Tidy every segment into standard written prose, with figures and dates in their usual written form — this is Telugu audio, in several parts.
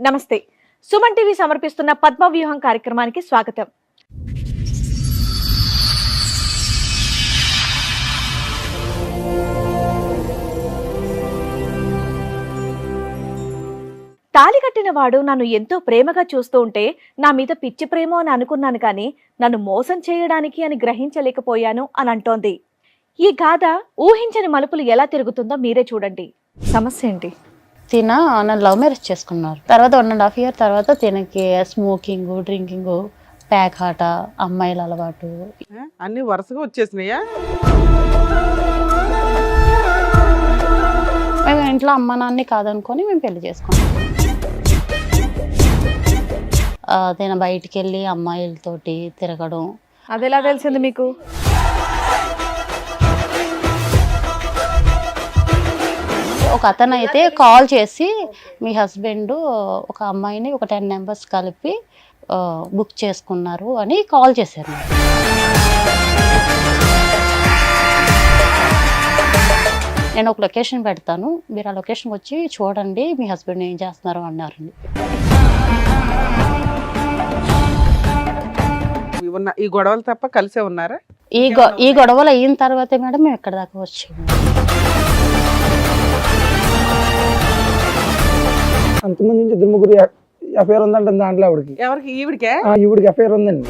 నమస్తే. సుమన్ టీవీ సమర్పిస్తున్న పద్మవ్యూహం కార్యక్రమానికి స్వాగతం. తాళి కట్టిన వాడు నన్ను ఎంతో ప్రేమగా చూస్తూ ఉంటే నా మీద పిచ్చి ప్రేమ అని అనుకున్నాను, కానీ నన్ను మోసం చేయడానికి అని గ్రహించలేకపోయాను అని అంటోంది. ఈ గాథ ఊహించని మలుపులు ఎలా తిరుగుతుందో మీరే చూడండి. సమస్య ఏంటి? నన్ను లవ్ మ్యారేజ్ చేసుకున్నారు. తర్వాత 1.5 years తర్వాత తినకి స్మోకింగ్, డ్రింకింగ్, ప్యాక్ ఆట, అమ్మాయిల అలవాటు అన్ని వరుసగా వచ్చేసినాయా? మేము ఇంట్లో అమ్మ నాన్ని కాదనుకొని మేము పెళ్లి చేసుకున్నాం. తిన బయటికి వెళ్ళి అమ్మాయిలతోటి తిరగడం. అది ఎలా తెలిసింది మీకు? ఒక అతను అయితే కాల్ చేసి మీ హస్బెండ్ ఒక అమ్మాయిని ఒక 10 members కలిపి బుక్ చేసుకున్నారు అని కాల్ చేశారు. నేను ఒక లొకేషన్ పెడతాను, మీరు ఆ లొకేషన్కి వచ్చి చూడండి మీ హస్బెండ్ ఏం చేస్తున్నారు అన్నారండి. ఈ గొడవలు తప్ప కలిసే ఉన్నారా? ఈ గొడవలు అయిన తర్వాతే మేడం మేము ఎక్కడ దాకా వచ్చాము. అంతమంది నుంచి 2-3 ఎఫ్ఐఆర్ ఉందంట దాంట్లో. ఆవిడకి ఎవరికి? ఈవిడికే? ఈవిడికి ఎఫ్ఐఆర్ ఉందండి.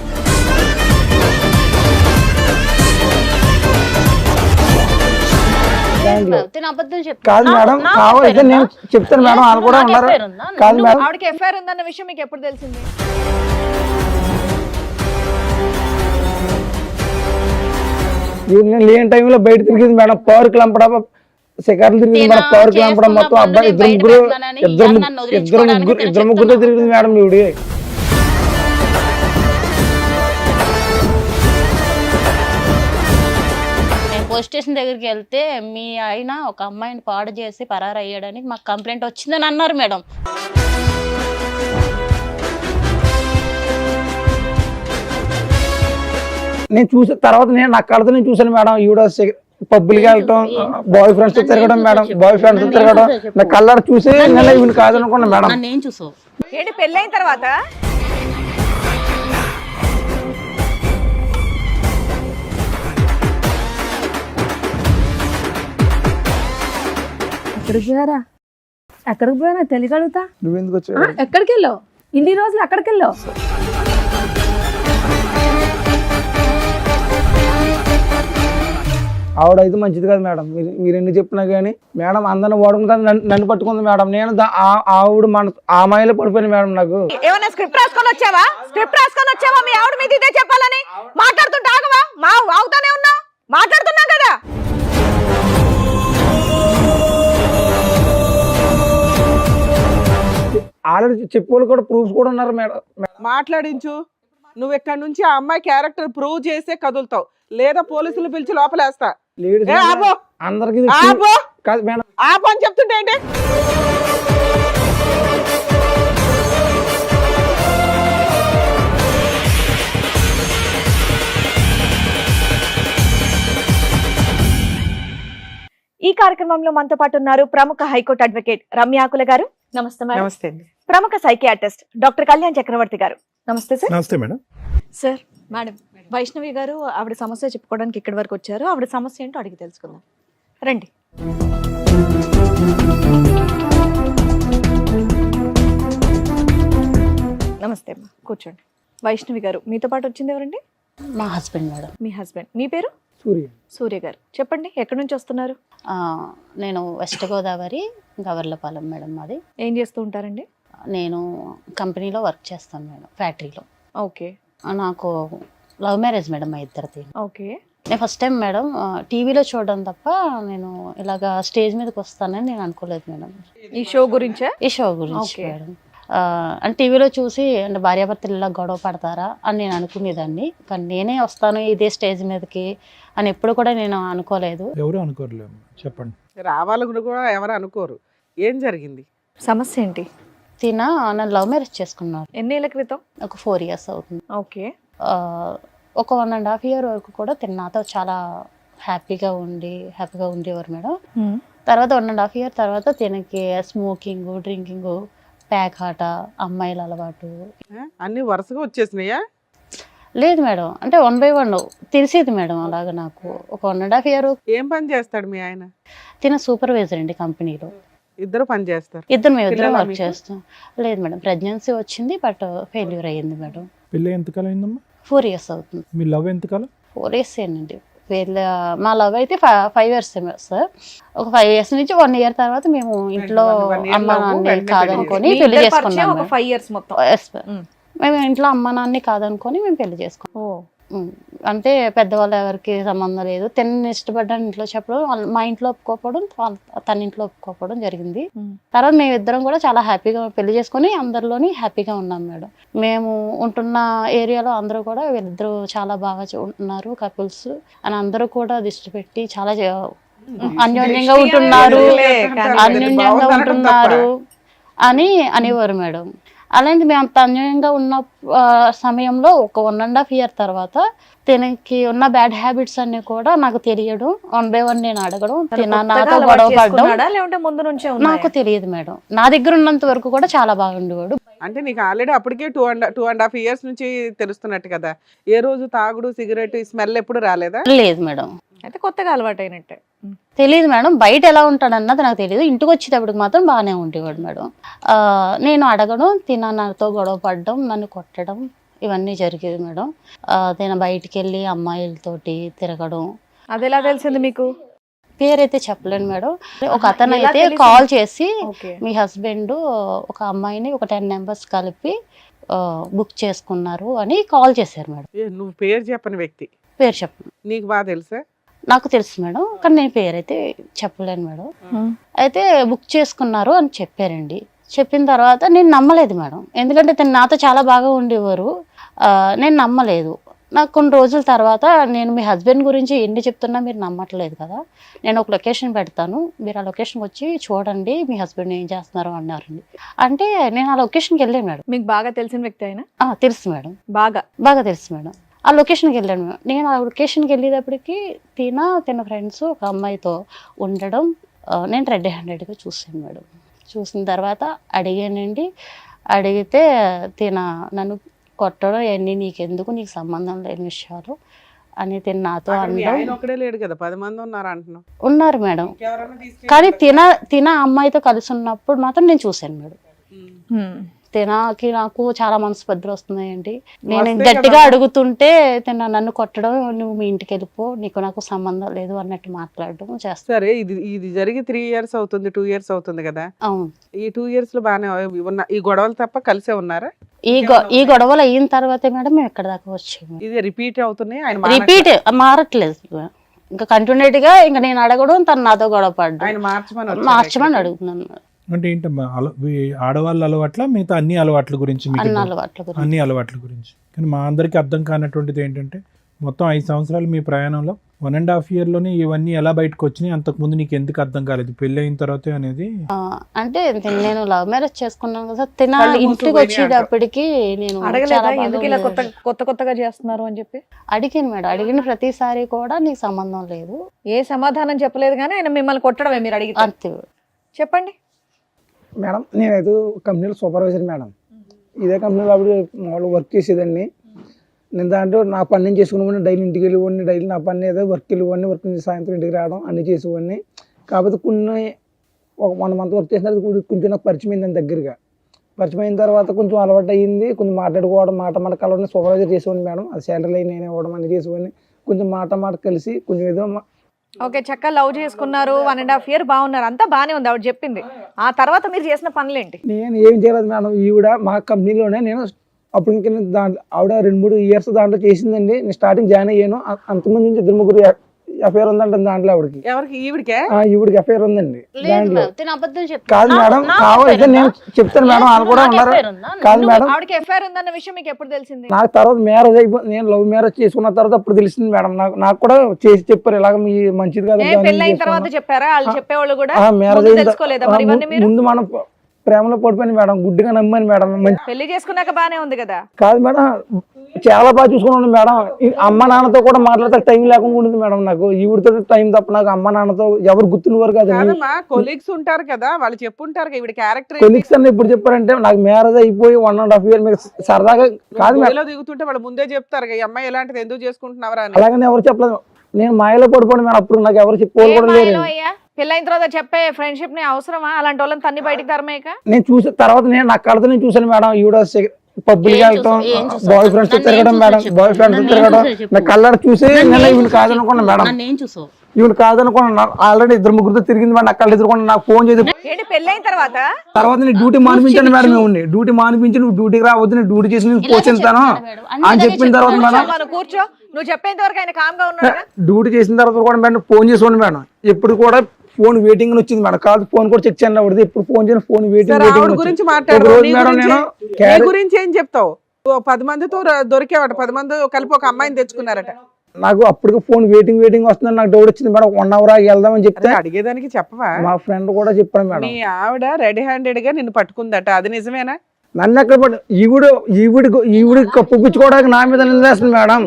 కాదు మేడం, కావాలంటే నేను చెప్తాను మేడం, వాళ్ళు కూడా ఉన్నారు. కాదు మేడం, ఆవిడకి ఎఫ్ఐఆర్ ఉందన్న విషయం మీకు ఎప్పుడు తెలిసింది? నేను లేని టైంలో బయట తిరిగింది మేడం. పార్క్ లంపడం, శిఖర్లు తిరిగింది మేడం. పార్క్ లంపడం మొత్తం అబ్బాయి ఇద్దరు ముగ్గురుతో తిరిగింది మేడం ఈవిడి. పోలీస్ స్టేషన్ దగ్గరికి వెళ్తే మీ ఆయన ఒక అమ్మాయిని పాడు చేసి పరారు అయ్యాడని మాకు కంప్లైంట్ వచ్చిందని అన్నారు మేడం. నేను చూసిన తర్వాత నా కళ్ళతో నేను చూసాను మేడం. ఈవిడ పబ్బులకి వెళ్ళటం, బాయ్ ఫ్రెండ్స్ తో తిరగడం మేడం. బాయ్ ఫ్రెండ్స్ తో తిరగడం నా కళ్ళ చూసి నేను ఈవిని కాదనుకున్నా మేడం. నేను చూసావు ఏంటి పెళ్ళైన తర్వాత? ఎక్కడికి పోయినా తెలియగలుగుతా. నువ్వెందుకు వచ్చావు? ఎక్కడికి వెళ్ళావు? ఇన్ని రోజులు ఎక్కడికి వెళ్ళావు? ఆవిడ అయితే మంచిది కాదు మేడం. మీరు ఎన్ని చెప్పినా కానీ మేడం అందరిని వాడుకుంటా నన్ను పట్టుకుంది మేడం. నేను ఆవిడ మన ఆ మాయలో పడిపోయింది మేడం. నాకు ఏమన్నా స్క్రిప్ట్ రాసుకొని వచ్చావా? స్క్రిప్ట్ రాసుకొని వచ్చావా? మీ ఆవిడ మీద ఇదే చెప్పాలని మాట్లాడుతుంటే ఆగవా? ఆగుతానే ఉన్నావు, మాట్లాడుతున్నావు కదా. ఆల్రెడీ చెప్పుకోవాలి కూడా, ప్రూఫ్స్ కూడా ఉన్నారు మేడం. మాట్లాడించు. నువ్వు ఇక్కడ నుంచి ఆ అమ్మాయి క్యారెక్టర్ ప్రూవ్ చేసే కదులుతావు, లేదా పోలీసులు పిలిచి లోపలేస్తా. అందరికి కాదు మేడం. ఆపు అని చెప్తుంటే ఏంటి? ఈ కార్యక్రమంలో మనతో పాటు ఉన్నారు ప్రముఖ హైకోర్టు అడ్వకేట్ రమ్యాకుల గారు. నమస్తే మేడం. నమస్తే అండి. ప్రముఖ సైకియాట్రిస్ట్ డాక్టర్ కళ్యాణ్ చక్రవర్తి గారు. నమస్తే సార్. నమస్తే మేడం. సార్, మేడం వైష్ణవి గారు ఆవిడ సమస్య చెప్పుకోవడానికి ఇక్కడి వరకు వచ్చారు. ఆవిడ సమస్య ఏంటో అడిగి తెలుసుకుందాం, రండి. నమస్తే అమ్మా, కూర్చోండి. వైష్ణవి గారు, మీతో పాటు వచ్చింది ఎవరండి? మా హస్బెండ్ మేడం. మీ హస్బెండ్. మీ పేరు? సూర్య. సూర్య గారు, చెప్పండి ఎక్కడి నుంచి వస్తున్నారు? నేను వెస్ట్ గోదావరి గవర్లపాలెం మేడం. మాది. ఏం చేస్తూ ఉంటారండి? నేను కంపెనీలో వర్క్ చేస్తాను మేడం, ఫ్యాక్టరీలో. ఓకే. నాకు లవ్ మ్యారేజ్ మేడం మా ఇద్దరిది. ఓకే. నేను ఫస్ట్ టైం మేడం టీవీలో చూడడం తప్ప నేను ఇలాగా స్టేజ్ మీదకి వస్తానని నేను అనుకోలేదు మేడం. ఈ షో గురించా? ఈ షో గురించి మేడం. అంటే టీవీలో చూసి అంటే భార్యాభర్తలు ఇలా గొడవ పడతారా అని నేను అనుకునేదాన్ని, కానీ నేనే వస్తాను ఇదే స్టేజ్ మీదకి అని ఎప్పుడు కూడా నేను అనుకోలేదు. ఎవరు అనుకోరలేము, చెప్పండి. రావాలని కూడా ఎవరు అనుకోరు. ఏం జరిగింది? సమస్య ఏంటి? నన్ను లవ్ మ్యారేజ్ చేసుకున్నారు. ఎన్నేళ్ల క్రితం? ఒక 4 years అవుతుంది. ఓకే. ఒక 1.5 year వరకు కూడా నాతో చాలా హ్యాపీగా ఉండేవారు మేడం. తర్వాత 1.5 year తర్వాత తినకి స్మోకింగ్, డ్రింకింగ్, ప్యాక్ ఆట, అమ్మాయిల అలవాటు. అన్ని వరుసగా వచ్చేసినాయా? లేదు మేడం, అంటే 1 by 1 తెలిసేది మేడం. అలాగా నాకు ఒక 1.5 year. ఏం పని చేస్తాడు మీ ఆయన? తిన సూపర్వైజర్ అండి కంపెనీలో. ఇద్దరు పని చేస్తారు? మేము ఇద్దరం పిల్లలా వర్క్ మీకు? చేస్తాం. లేదు మేడం, ప్రెగ్నెన్సీ వచ్చింది బట్ ఫెయిల్యూర్ అయ్యింది మేడం. పెళ్ళి ఎంతకాలం అయిందమ్మా? 4 years అవుతుంది. మీ లవ్ ఎంతకాలం? 4 years ఏనండి. మా లవ్ అయితే 5 years సార్. ఒక 5 years నుంచి 1 year తర్వాత మేము ఇంట్లో one year అమ్మ love, నాన్న వెంటనే కాదనుకొని మీ పెళ్లి ఇద్దరి పరిచయం చేసుకున్నాం ఒక 5 years మొత్తం. Yes, ma'am. మేము ఇంట్లో అమ్మ నాన్ని కాదనుకొని మేము పెళ్లి చేసుకున్నాం. అంటే పెద్దవాళ్ళు ఎవరికి సంబంధం లేదు. తనని ఇష్టపడ్డాను ఇంట్లో చెప్పడం, మా ఇంట్లో ఒప్పుకోకపోవడం, తన ఇంట్లో ఒప్పుకోకపోవడం జరిగింది. తర్వాత మేము ఇద్దరం కూడా చాలా హ్యాపీగా పెళ్లి చేసుకొని అందరిలోని హ్యాపీగా ఉన్నాం మేడం. మేము ఉంటున్న ఏరియాలో అందరూ కూడా వీళ్ళిద్దరూ చాలా బాగా ఉన్నారు కపుల్స్ అని అందరూ కూడా దృష్టి పెట్టి చాలా అన్యోన్యంగా ఉంటున్నారు, అన్యోన్యంగా ఉంటున్నారు అని అనేవారు మేడం. అలాంటి మేము అంత అన్యాయంగా ఉన్న సమయంలో ఒక 1.5 year తర్వాత తనకి ఉన్న బ్యాడ్ హ్యాబిట్స్ అన్ని కూడా నాకు తెలియడం, 1 by 1 నేను అడగడం, నాతో గొడవ పడడం లేకుంటే ముందు నుంచే నాకు తెలియదు మేడం. నా దగ్గర ఉన్నంత వరకు కూడా చాలా బాగుండేవాడు. అంటే నీకు ఆల్రెడీ అప్పటికే 2.5 years నుంచి తెలుస్తున్నట్టు కదా? ఏ రోజు తాగుడు సిగరెట్ స్మెల్ ఎప్పుడు రాలేదా? లేదు మేడం, అయితే కొత్తగా అలవాటు అయినట్టే. తెలియదు మేడం. బయట ఎలా ఉంటాడు అన్నది నాకు తెలియదు. ఇంటికి వచ్చేటప్పటికి మాత్రం బాగానే ఉండేవాడు మేడం. నేను అడగడం, నాతో గొడవ పడడం, నన్ను కొట్టడం ఇవన్నీ జరిగేది మేడం. నేను బయటికి వెళ్ళి అమ్మాయిలతోటి తిరగడం. అది ఎలా తెలిసింది మీకు? పేరైతే చెప్పలేను మేడం. ఒక అతను ఎలా అయితే తెలిసింది? కాల్ చేసి ఓకే. మీ హస్బెండ్ ఒక అమ్మాయిని ఒక 10 members కలిపి బుక్ చేసుకున్నారు అని కాల్ చేశారు మేడం. నువ్వు పేరు చెప్పని వ్యక్తి పేరు చెప్పను. నీకు బాగా తెలుసా? నాకు తెలుసు మేడం, కానీ నేను పేరైతే చెప్పలేను మేడం. అయితే బుక్ చేసుకున్నారు అని చెప్పారండి. చెప్పిన తర్వాత నేను నమ్మలేదు మేడం, ఎందుకంటే తను నాతో చాలా బాగా ఉండేవారు. నేను నమ్మలేదు. నాకు కొన్ని రోజుల తర్వాత నేను మీ హస్బెండ్ గురించి ఎన్ని చెప్తున్నా మీరు నమ్మట్లేదు కదా, నేను ఒక లొకేషన్ పెడతాను, మీరు ఆ లొకేషన్కి వచ్చి చూడండి మీ హస్బెండ్ ఏం చేస్తున్నారు అన్నారండి. అంటే నేను ఆ లొకేషన్కి వెళ్ళాను మేడం. మీకు బాగా తెలిసిన వ్యక్తి అయినా? తెలుసు మేడం, బాగా తెలుసు మేడం. ఆ లొకేషన్కి వెళ్ళాను మేడం. నేను ఆ లొకేషన్కి వెళ్ళేటప్పటికి తన ఫ్రెండ్స్ ఒక అమ్మాయితో ఉండడం నేను రెడ్ హ్యాండెడ్గా చూసాను మేడం. చూసిన తర్వాత అడిగానండి. అడిగితే నన్ను కొట్టడం ఇవన్నీ నీకెందుకు, నీకు సంబంధం లేని విషయాలు అని నాతో అనడం. ఒకడే లేడు కదా, 10 మంది ఉన్నారు అంటున్నావు. ఉన్నారు మేడం, కానీ అమ్మాయితో కలిసి ఉన్నప్పుడు మాత్రం నేను చూశాను మేడం. నాకు చాలా మనస్పర్ధలు వస్తున్నాయండి. నేను గట్టిగా అడుగుతుంటే నన్ను కొట్టడం, నువ్వు మీ ఇంటికి వెళ్ళిపో, నీకు నాకు సంబంధం లేదు అన్నట్టు మాట్లాడడం చేస్తాను. సరే, ఇది జరిగి 3 years అవుతుంది, 2 years అవుతుంది కదా? అవును. ఈ 2 years లో బాగానే ఉన్న ఈ గొడవలు తప్ప కలిసే ఉన్నారా? ఈ గొడవలు అయిన తర్వాతే మేడం మేము ఎక్కడ దాకా వచ్చాము. ఇది రిపీట్ అవుతున్నాయి, ఆయన రిపీట్ మారట్లేదు. ఇంకా కంటిన్యూట్ గా ఇంకా నేను అడగడం, తను నాతో గొడవ పడ్డం, ఆయన మార్చమని అడుగుతున్నాను. అంటే ఏంటమ్మా ఆడవాళ్ళ అలవాట్ల మిగతా అన్ని అలవాట్ల గురించి మీకు అన్ని అలవాట్ల గురించి? కానీ మా అందరికీ అర్థం కానటువంటిది ఏంటంటే మొత్తం 5 సంవత్సరాలు మీ ప్రయాణంలో 1.5 year లోనే ఇవన్నీ ఎలా బయటకు వచ్చినాయి, అంతకుముందు నీకు ఎందుకు అర్థం కాలేదు పెళ్లి అయిన తర్వాతే అనేది? అంటే నేను లవ్ మ్యారేజ్ చేసుకున్నాను కదా, ఇంటికి వచ్చేటప్పటికి నేను ఎందుకు ఇలా కొత్తగా చేస్తున్నారు అని చెప్పి అడిగాను మేడం. అడిగిన ప్రతిసారి కూడా నీకు సంబంధం లేదు, ఏ సమాధానం చెప్పలేదు, కానీ ఆయన మిమ్మల్ని కొట్టడమే మీరు అడిగి. అంతే. చెప్పండి మేడం. నేనైతే కంపెనీలో సూపర్వైజర్ మేడం. ఇదే కంపెనీలో అప్పుడు మామూలు వర్క్ చేసేదాన్ని. నేను దాంట్లో నా పని నేను చేసుకునేవాడిని, డైలీ ఇంటికి వెళ్ళేవాడిని, డైలీ నా పని ఏదో వర్క్ వెళ్ళేవాడిని, వర్క్ నుంచి సాయంత్రం ఇంటికి రావడం అన్నీ చేసేవాడిని. కాకపోతే ఒక 1 month వర్క్ చేసిన తర్వాత కొంచెం నాకు పరిచయం అయింది దగ్గరగా. పరిచయం అయిన తర్వాత కొంచెం అలవాటు అయ్యింది, కొంచెం మాట్లాడుకోవడం, మాట కలవడం, సూపర్వైజర్ చేసేవాడిని మేడం. అది శాలరీ నేను ఇవ్వడం అన్నీ చేసేవాడిని. కొంచెం మాట కలిసి కొంచెం ఏదో ఓకే, చక్కగా లవ్ చేసుకున్నారు, 1.5 year బాగున్నారు, అంతా బాగానే ఉంది ఆవిడ చెప్పింది. ఆ తర్వాత మీరు చేసిన పనులేంటి? నేను ఏం చేయలేదు మేడం. ఈవిడ మా కంపెనీలోనే నేను అప్పుడు ఇంకా దాంట్లో ఆవిడ 2-3 years దాంట్లో చేసిందండి. నేను స్టార్టింగ్ జాయిన్ అయ్యాను. అంతమంది నుంచి 2-3 ఎఫ్ఐఆర్ ఉందంట దాంట్లో ఆవిడకి. ఎవరికి? ఈవిడికి ఎఫ్ఐఆర్ ఉందండి దాంట్లో. కాదు కాదు మేడం, కావాలంటే నేను చెప్తాను మేడం, వాళ్ళు కూడా ఉన్నారు. కాదు మేడం, ఆవిడకి ఎఫ్ఐఆర్ ఉందన్న విషయం మీకు ఎప్పుడు తెలిసింది? నాకు తర్వాత మ్యారేజ్ అయిపోయి నేను లవ్ మ్యారేజ్ చేసుకున్న తర్వాత అప్పుడు తెలిసింది మేడం. నాకు కూడా చేసి చెప్పారు, ఇలాగ మీ మంచిది కాదు. పెళ్లి అయిన తర్వాత చెప్పారా? వాళ్ళు చెప్పేవాళ్ళు కూడా మ్యారేజ్ తెలుసుకోలేదా మరి ఇవన్నీ మీరు? ముందు మనం ప్రేమలో పడిపోయింది మేడం, గుడ్డిగా నమ్మాను మేడం. పెళ్లి చేసుకున్నాక బానే ఉంది కదా? కాదు మేడం, చాలా బాగా చూసుకున్నాను మేడం. ఈ అమ్మ నాన్నతో కూడా మాట్లాడితే టైం లేకుండా ఉండేది మేడం. నాకు ఈవిడితో టైం తప్ప నాకు అమ్మ నాన్నతో ఎవరు గుర్తున్నవారు కాదు. కాదమ్మా, కొలీగ్స్ ఉంటారు కదా, వాళ్ళు చెప్పుంటారు కదా ఈవిడ క్యారెక్టర్ కొలీగ్స్ అన్న ఇప్పుడు చెప్పారంటే నాకు మ్యారేజ్ అయిపోయి 1.5 year మీకు సరదాగా కాదు మేడం. దిగుతుంటే వాళ్ళు ముందే చెప్తారు ఈ అమ్మాయి ఎలాంటిది ఎందుకు చేసుకుంటున్నావరా అని. అలాగని ఎవరు చెప్పలేదు. నేను మాయలో పడిపోయాను మేడం. అప్పుడు నాకు ఎవరు చెప్పుకోవాలి కూడా లేరు. పెళ్ళైన తర్వాత చెప్పే ఫ్రెండ్షిప్ ని అవసరమా? అలాంటి వాళ్ళని తన్ని బయటికి తరమేక. నేను చూసిన తర్వాత నేను నా కళ్ళతో నేను చూసాను మేడం. ఈవిడ పబ్బులకి వెళ్తాం, బాయ్ ఫ్రెండ్స్ తిరగడం మేడం, బాయ్ ఫ్రెండ్స్ తిరగడం నా కళ్ళ చూసి నేను ఈవిడ కాదనుకున్నా మేడం. ఈవిడ కాదనుకున్నా. ఆల్రెడీ 2-3 తిరిగింది మేడం. నా కళ్ళు ఎదురుకున్నా. నాకు ఫోన్ చేసి పెళ్ళైన తర్వాత నేను డ్యూటీ మానిపించాను మేడం. మేము డ్యూటీ మానిపించి నువ్వు డ్యూటీకి రావద్దు, నేను డ్యూటీ చేసి నేను పోషిస్తాను అని చెప్పిన తర్వాత మేడం కూర్చో, నువ్వు చెప్పేంత వరకు ఆయన కామ్ గా ఉన్నాడు. డ్యూటీ చేసిన తర్వాత కూడా మేడం ఫోన్ చేసుకోండి మేడం. ఎప్పుడు కూడా ఫోన్ వెయిటింగ్ వచ్చింది మేడం. కాదు ఫోన్ కూడా చెక్ చేయండి. ఆవిడది ఎప్పుడు ఫోన్ చేయండి, ఫోన్ ఆవిడ గురించి మాట్లాడు. మేడం నేను గురించి ఏం చెప్తావు? 10 మందితో దొరికేవాట, 10 మంది కలిపి ఒక అమ్మాయిని తెచ్చుకున్నారట. నాకు అప్పటికి ఫోన్ వెయిటింగ్ వస్తుందని నాకు డౌట్ వచ్చింది మేడం. 1 hour వెళ్దామని చెప్తే అడిగేదానికి చెప్పవా? మా ఫ్రెండ్ కూడా చెప్పాను మేడం. మీ ఆవిడ రెడీ హ్యాండెడ్ గా నిన్ను పట్టుకుందట, అది నిజమేనా? నన్ను ఎక్కడ పట్టు ఈవిడ కప్పుపించుకోవడానికి నా మీద నిందేస్తుంది మేడం.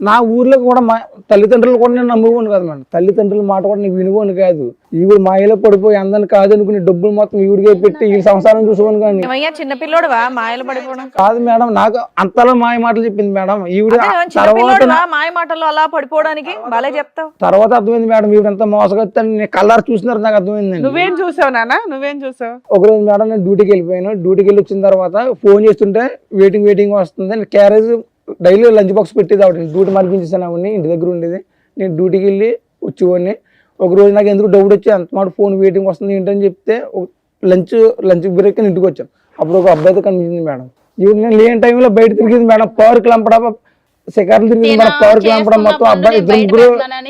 నా ఊర్లో కూడా మా తల్లిదండ్రులు కూడా నేను నమ్ముకోను కాదు మేడం. తల్లిదండ్రుల మాట కూడా నేను వినుకోను కాదు. ఈవిడ మాయలో పడిపోయి అందరిని కాదు అనుకుని డబ్బులు మొత్తం ఈవిడికే పెట్టి ఈ సంసారం చూసుకోను. కానీ చిన్నపిల్లోడువా మాయలు పడిపోవడం కాదు మేడం. నాకు అంతలా మాయ మాటలు చెప్పింది మేడం ఈవిడ. తర్వాత మాయ మాటలు అలా పడిపోవడానికి బాలే చెప్తావు. తర్వాత అర్థమైంది మేడం ఈవిడ ఎంత మోసగొచ్చని కలర్ చూసినారు నాకు అర్థమైంది. నువ్వేం చూసావు నాన్న? నువ్వేం చూసావు? ఒకరోజు మేడం నేను డ్యూటీకి వెళ్ళిపోయాను. డ్యూటీకి వెళ్ళి వచ్చిన తర్వాత ఫోన్ చేస్తుంటే వెయిటింగ్ వస్తుంది. క్యారేజ్ డైలీ లంచ్ బాక్స్ పెట్టేది ఆవిడ. డ్యూటీ మరిపించేసాను ఆవిడని, ఇంటి దగ్గర ఉండేది. నేను డ్యూటీకి వెళ్ళి వచ్చేవాడిని. ఒకరోజు నాకు ఎందుకు డౌట్ వచ్చి అంత మాట ఫోన్ వెయిటింగ్ వస్తుంది ఏంటని చెప్తే లంచ్ బ్రేక్ అని ఇంటికి వచ్చాను. అప్పుడు ఒక అబ్బాయితో కనిపించింది మేడం. ఈవిడ నేను లేని టైంలో బయట తిరిగింది మేడం. పార్క్ లంపడ శిఖర్లు తిరిగింది మేడం. పార్క్ లంపడ మొత్తం అబ్బాయి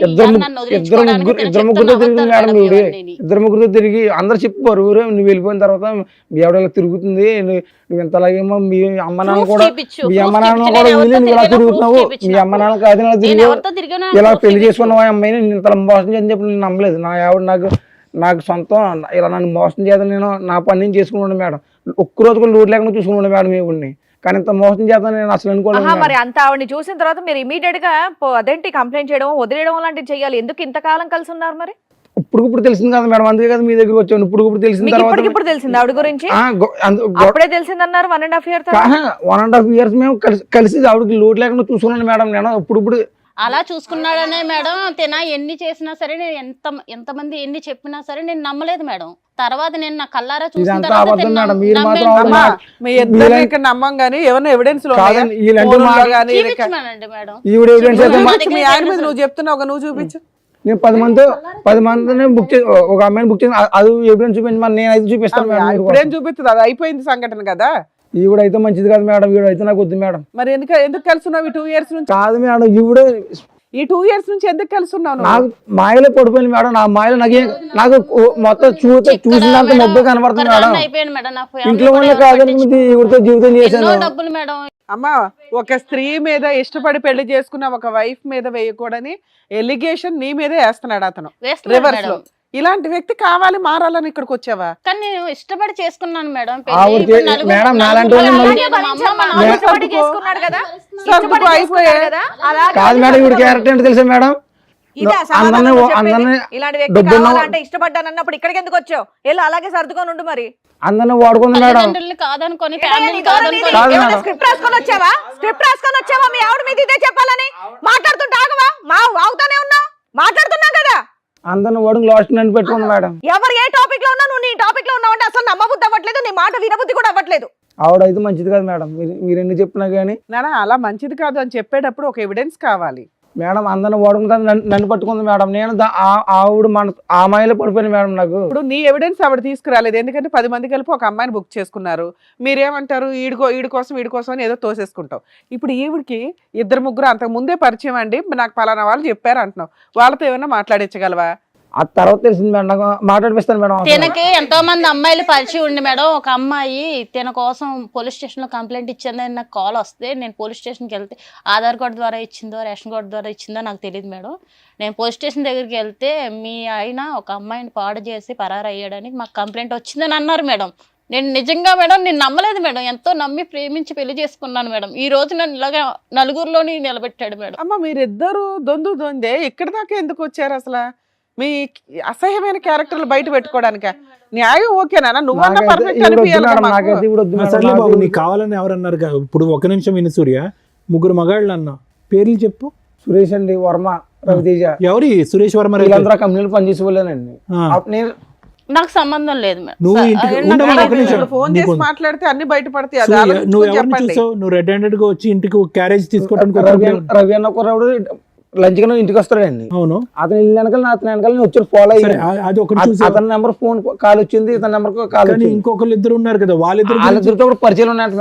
ఇద్దరు ముగ్గురుతో తిరిగింది మేడం. ఈవిడ 2-3 తిరిగి అందరు చెప్పారు ఊరే నువ్వు వెళ్ళిపోయిన తర్వాత మీ ఆవిడ తిరుగుతుంది, నువ్వు ఇంతలాగేమో మీ అమ్మ నాన్న కూడా వీళ్ళు నువ్వు ఇలా తిరుగుతున్నావు, మీ అమ్మ నాన్న కాదు తిరిగి ఇలా పెళ్లి చేసుకున్నావు అమ్మాయిని నేను ఇంత మోసం చేయని చెప్పి నేను నమ్మలేదు. నా ఆవిడ నాకు సొంతం ఇలా నన్ను మోసం చేద్దాం నేను నా పని నేను చేసుకున్నాను మేడం. ఒక్కరోజు కూడా లోటు లేకుండా చూసుకున్నాను మేడం ఈవిడ్ని. కానీ ఇంత మోసం చేద్దాం నేను అసలు అనుకోలేదు. మరి అంత ఆవిడని చూసిన తర్వాత మీరు ఇమీడియట్ గా అదేంటి కంప్లైంట్ చేయడం వదిలేయడం లాంటివి చేయాలి. ఎందుకు ఇంతకాలం కలిసి ఉన్నారు? మరి ఇప్పుడు తెలిసింది కదా మేడం. అందుకే కదా మీ దగ్గర వచ్చాను. ఇప్పుడు తెలిసిన తర్వాత ఇప్పుడు తెలిసింది ఆవిడ గురించి. అప్పుడే తెలిసింది అన్నారు 1.5 years. 1.5 years మేము కలిసి ఆవిడకి లోటు లేకుండా చూసుకున్నాను మేడం. నేను ఇప్పుడు అలా చూసుకున్నాడనే మేడం. తిన ఎన్ని చేసినా సరే నేను ఎంతమంది ఎన్ని చెప్పినా సరే నేను నమ్మలేదు మేడం. తర్వాత నేను నా కల్లారా చూసిన నమ్మం గానీ ఏమన్నా ఎవిడెన్స్ నువ్వు చెప్తున్నావు, నువ్వు చూపించు. నేను 10 మందిని బుక్ చేసి ఒక అమ్మాయిని బుక్ చేసి అది ఎవిడెన్స్ చూపించి మరి నేను అయితే చూపిస్తాను. ఇప్పుడేం చూపిస్తుంది? అది అయిపోయింది సంఘటన కదా. ఈవిడైతే మంచిది కాదు మేడం. ఈవిడైతే నాకు వద్దు మేడం. మరి ఎందుకు కలుసున్నావు ఈ 2 years నుంచి? కాదు మేడం ఈవిడ ఈ 2 years నుంచి ఎందుకు కలుసున్నావు? నాకు మాయలో పడిపోయింది మేడం. నా మాయలో నాకు మొత్తం చూసినంత మొబ్బు కనబడుతుంది మేడం. ఇంట్లో ఉన్న కాదని ఈవిడతో జీవితం చేశాను. అమ్మా, ఒక స్త్రీ మీద ఇష్టపడి పెళ్లి చేసుకున్న ఒక వైఫ్ మీద వేయకూడని ఎలిగేషన్ నీ మీదే వేస్తున్నాడు అతను రివర్స్ లో. ఇలాంటి వ్యక్తి కావాలి మారాలని ఇక్కడికి వచ్చావా? కానీ నేను ఇష్టపడి చేసుకున్నాను మేడం. కాదు మేడం ఈవిడ క్యారెక్టర్ ఏంటో తెలుసా మేడం? ఇష్టపడ్డానన్నప్పుడు ఇక్కడికి ఎందుకు వచ్చావు? వెళ్ళి అలాగే సర్దుకొని ఉండు. మరి అందరిని వాడుకుంది మేడం. కాదనుకొని స్క్రిప్ట్ రాసుకొని వచ్చావా? మీ ఆవిడ మీద ఇదే చెప్పాలని మాట్లాడుతుంటే ఆగవా? అవుతానే ఉన్నావు, మాట్లాడుతున్నావు కదా. అందరిని వాడుకు లాస్ట్ నన్ను పెట్టుకుంది మేడం. ఎవరు ఏ టాపిక్ లో ఉన్నా నువ్వు నీ టాపిక్ లో ఉన్నావు అంటే అసలు నమ్మబుద్ధి అవ్వట్లేదు, నీ మాట వినబుద్ధి కూడా అవ్వట్లేదు. ఆవిడైతే మంచిది కాదు మేడం. మీరు ఎన్ని చెప్పినా కానీ నానా అలా మంచిది కాదు అని చెప్పేటప్పుడు ఒక ఎవిడెన్స్ కావాలి మేడం. అందరిని వాడుకుంటా నన్ను పట్టుకుంది మేడం. నేను ఆవిడ ఆ మాయలో పడిపోయింది మేడం. నాకు ఇప్పుడు నీ ఎవిడెన్స్ ఆవిడ తీసుకురాలేదు. ఎందుకంటే 10 మంది కలిపి ఒక అమ్మాయిని బుక్ చేసుకున్నారు. మీరేమంటారు? వీడి కోసం అని ఏదో తోసేసుకుంటావు. ఇప్పుడు ఈవిడికి 2-3 అంతకు ముందే పరిచయం అండి, నాకు పలానా వాళ్ళు చెప్పారు అంటున్నావు. వాళ్ళతో ఏమైనా మాట్లాడించగలవా? ఆ తర్వాత తెలిసింది మేడం. నాకు మాట్లాడిపిస్తాను మేడం. తినకి ఎంతో మంది అమ్మాయిలు పరిచయం ఉండి మేడం. ఒక అమ్మాయి తిన కోసం పోలీస్ స్టేషన్ లో కంప్లైంట్ ఇచ్చిందని నాకు కాల్ వస్తే నేను పోలీస్ స్టేషన్కి వెళ్తే ఆధార్ కార్డు ద్వారా ఇచ్చిందో రేషన్ కార్డు ద్వారా ఇచ్చిందో నాకు తెలియదు మేడం. నేను పోలీస్ స్టేషన్ దగ్గరికి వెళ్తే మీ ఆయన ఒక అమ్మాయిని పాడు చేసి పరారు అయ్యాడని మాకు కంప్లైంట్ వచ్చిందని అన్నారు మేడం. నేను నిజంగా మేడం నేను నమ్మలేదు మేడం, ఎంతో నమ్మి ప్రేమించి పెళ్లి చేసుకున్నాను మేడం. ఈ రోజు నన్ను ఇలాగా నలుగురిలోని నిలబెట్టాడు మేడం. అమ్మ మీరిద్దరు దొందే ఇక్కడ దాకా ఎందుకు వచ్చారు అసలు? మీ అసహ్యమైన క్యారెక్టర్లు బయట పెట్టుకోవడానిక? న్యాయం ఓకేనా? నువ్వన్నా నాకైతే పర్ఫెక్ట్ ఈవిడ వద్దు అనిపించాలి మేడం, కదా మాకు. నాకైతే ఈవిడ వద్దు మేడం, సర్లే బాబు, నాకు నీకు కావాలని ఎవరన్నారు ఇప్పుడు? ఒక నిమిషం విను సూర్య, ముగ్గురు మగాళ్ళు అన్నా, పేర్లు చెప్పు. సురేష్ అండి, వర్మ, రవితేజ, ఎవరి? సురేష్ వర్మ రైతు. వీళ్ళందరూ కంపెనీలు పనిచేసే వాళ్ళేనండి. ఆ. నేను నాకు సంబంధం లేదు మేడం. నువ్వు ఇంటికి నాకు ఉండమని మేడం, ఒక నిమిషం. ఇప్పుడు ఫోన్ చేసి నీకు- మాట్లాడితే అన్ని బయటపడతాయి. అది సూర్య, ఆలోచించుకొని నువ్వు ఎవరిని చెప్పండి. చూసావు? నువ్వు రెడ్ హ్యాండెడ్ గా వచ్చి ఇంటికి క్యారేజ్ తీసుకోవడానికి రవి అన్న కుర్రాడు లంచ్ గా ఇంటికి వస్తాడండి. అవును, అతను ఇల్లు వెనకాల అతని వెనకాల నేను వచ్చి ఫాలో సరే, అయ్యాను. అది ఒకటి చూసావు. అతని నెంబర్ ఫోన్ కాల్ వచ్చింది, ఇతని నెంబర్ కాల్ కానీ వచ్చింది. ఇంకొకరు ఇద్దరు ఉన్నారు కదా, వాళ్ళిద్దరు వాళ్ళిద్దరితో కూడా పరిచయాలు ఉన్నాయంట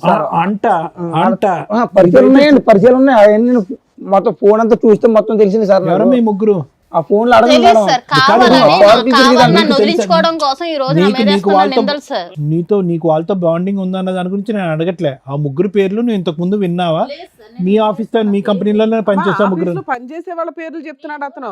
సార్. అంట అంట పరిచయాలు ఉన్నాయండి, పరిచయాలు ఉన్నాయి. అవన్నీ నేను మొత్తం ఫోన్ అంతా చూస్తే మొత్తం తెలిసింది సార్ నాకు. ఎవరు మీ ముగ్గురు? ఆ ఫోన్ లో అడగండి తెలియదు మేడం. సార్, కాదు, కావాలని కాదు, కావాలని నన్ను తెలుసా? వదిలించుకోవడం కోసం ఈ రోజు నా మీద నీకు వేస్తున్న వాళ్ళతో నిందలు సార్. నీకు వాళ్ళతో బాండింగ్ ఉందన్న దాని గురించి నేను అడగట్లే. ఆ ముగ్గురు పేర్లు నువ్వు ఇంతకు ముందు విన్నావా? మీ ఆఫీస్ తో మీ కంపెనీలోనే పనిచేస్తా ముగ్గురు. ఆఫీసులో పనిచేసే వాళ్ళ పేర్లు చెప్తున్నాడు అతను.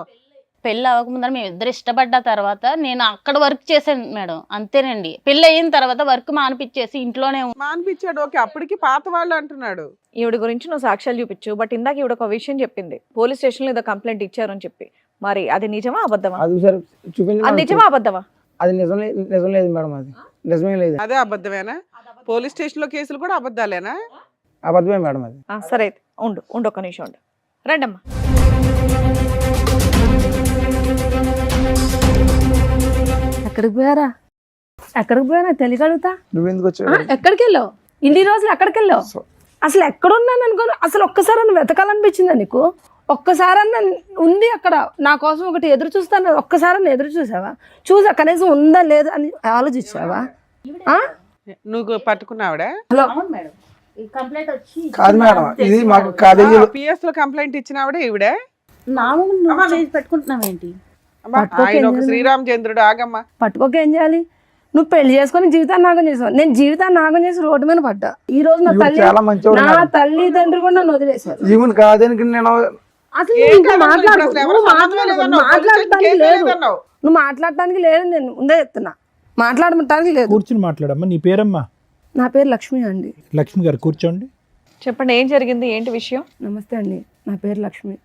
పెళ్ళి అవ్వకముందర మేము ఇద్దరు ఇష్టపడ్డ తర్వాత నేను అక్కడ వర్క్ చేశాను మేడం, అంతేనండి. పెళ్ళి అయిన తర్వాత వర్క్ మానిపించేసి ఇంట్లోనే మానిపించాడు, ఓకే. అప్పటికి పాత వాళ్ళు అంటున్నాడు. ఈవిడ గురించి నువ్వు సాక్ష్యాలు చూపించు, బట్ ఇందాక ఈవిడ ఒక విషయం చెప్పింది, పోలీస్ స్టేషన్ లో ఏదో కంప్లైంట్ ఇచ్చారని చెప్పి. మరి అది నిజమా అబద్ధమా? అది సార్ చూపించి అది నిజమా అబద్ధమా? అది నిజం లేదు మేడం, అది నిజమే లేదు, అదే అబద్ధమేనా? పోలీస్ స్టేషన్ లో కేసులు కూడా అబద్ధాలేనా? అబద్ధమే మేడం అది. సరే అయితే ఉండు ఒక్క నిమిషం ఉండు. రండమ్మా. ఎక్కడికి పోయారా? ఎక్కడికి పోయారా తెలియగలుగుతా? నువ్వెందుకు వచ్చావు? ఎక్కడికి వెళ్ళావు? ఇన్ని రోజులు ఎక్కడికి వెళ్ళావు? అసలు ఎక్కడున్నాను అనుకో, అసలు ఒక్కసారి వెతకాలనిపించిందా నీకు? ఒక్కసారన్నా ఉంది అక్కడ నా కోసం ఒకటి ఎదురు చూస్తాను, ఒక్కసారన్నా ఎదురు చూసావా? చూసా కనీసం ఉందా లేదా అని ఆలోచించావా? నువ్వు పట్టుకున్నావిడా? హలో కంప్లైంట్ వచ్చి కాదు మేడం, ఇది మాకు కాలేజీలో పిఎస్ లో కంప్లైంట్ ఇచ్చినావిడే ఈవిడే? పెట్టుకుంటున్నావు ఏంటి? అమ్మా, ఆయన ఒక శ్రీరామచంద్రుడు. ఆగమ్మా. పట్టుకోక ఏం చేయాలి? నువ్వు పెళ్లి చేసుకొని జీవితాన్ని నాగం చేసావు, నేను జీవితాన్ని నాగం చేసి రోడ్డు మీద పడ్డా. ఈ రోజు నా తల్లి చాలా మంచివాడు నా మేడం. తల్లిదండ్రులు కూడా నన్ను వదిలేశారు. ఈవెన్ కాదని నేను అసలు ఏం నువ్వు ఇంకా కాదు, మాట్లాడు, ఇప్పుడు అసలు ఎవరు నువ్వు సంబంధమే మాట్లాడు, లేదన్నావు, మాట్లాడటానికి కేసే లేదు, లేదన్నావు. నువ్వు మాట్లాడటానికి లేదు, నేను ముందే చెప్తున్నా, మాట్లాడటానికి లేదు. కూర్చుని మాట్లాడమ్మా. నీ పేరమ్మా? నా పేరు లక్ష్మి అండి. లక్ష్మి గారు కూర్చోండి. చెప్పండి, ఏం జరిగింది, ఏంటి విషయం? నమస్తే అండి, నా పేరు లక్ష్మి,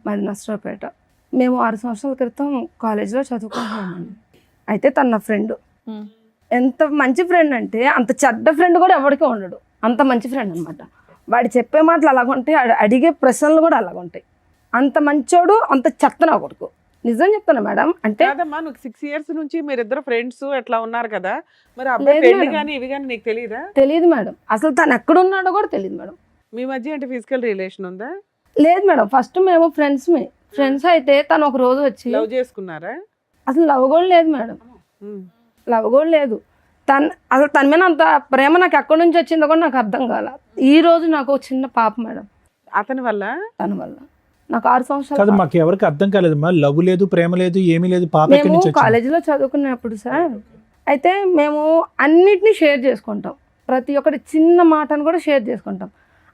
మాది నర్సరావుపేట. మేము 6 సంవత్సరాల క్రితం కాలేజీలో చదువుకుంటున్నామండి. అయితే తన నా ఫ్రెండ్. ఎంత మంచి ఫ్రెండ్ అంటే అంత చెడ్డ ఫ్రెండ్ కూడా ఎవరికీ ఉండడు, అంత మంచి ఫ్రెండ్ అనమాట. వాడు చెప్పే మాటలు అలాగుంటాయి, అడిగే ప్రశ్నలు కూడా అలాగుంటాయి. అంత మంచోడు, అంత చెత్త నా కొడుకు. నిజం చెప్తాను మేడం. అంటే కాదమ్మా, నువ్వు 6 years నుంచి మీరిద్దరు ఫ్రెండ్స్ ఎట్లా ఉన్నారు కదా, మరి అబ్బాయి లేదు పెళ్లి మేడం. కానీ ఇవి కానీ నీకు తెలియదా? తెలియదు మేడం, అసలు తను ఎక్కడ ఉన్నాడో కూడా తెలియదు మేడం. మీ మధ్య అంటే ఫిజికల్ రిలేషన్ ఉందా? లేదు మేడం, ఫస్ట్ మేము ఫ్రెండ్స్ అయితే తను ఒక రోజు వచ్చి లవ్ చేసుకున్నారా? అసలు లవ్ కూడా లేదు మేడం, లవ్ కూడా లేదు. అసలు తన మీద అంత ప్రేమ నాకు ఎక్కడి నుంచి వచ్చిందో కూడా నాకు అర్థం కాల. ఈ రోజు నాకు ఒక చిన్న పాప మేడం, అతని వల్ల. తన వల్ల నాకు 6 కాదు, సంవత్సరాలు. మాకు ఎవరికి అర్థం కాలేదమ్మా. లవ్ లేదు, ప్రేమ లేదు, ఏమీ లేదు. పాప ఎక్కడి మేము నుంచి వచ్చింది? కాలేజీలో చదువుకున్నప్పుడు సార్, అయితే మేము అన్నిటినీ షేర్ చేసుకుంటాం, ప్రతి ఒక్కటి చిన్న మాటను కూడా షేర్ చేసుకుంటాం.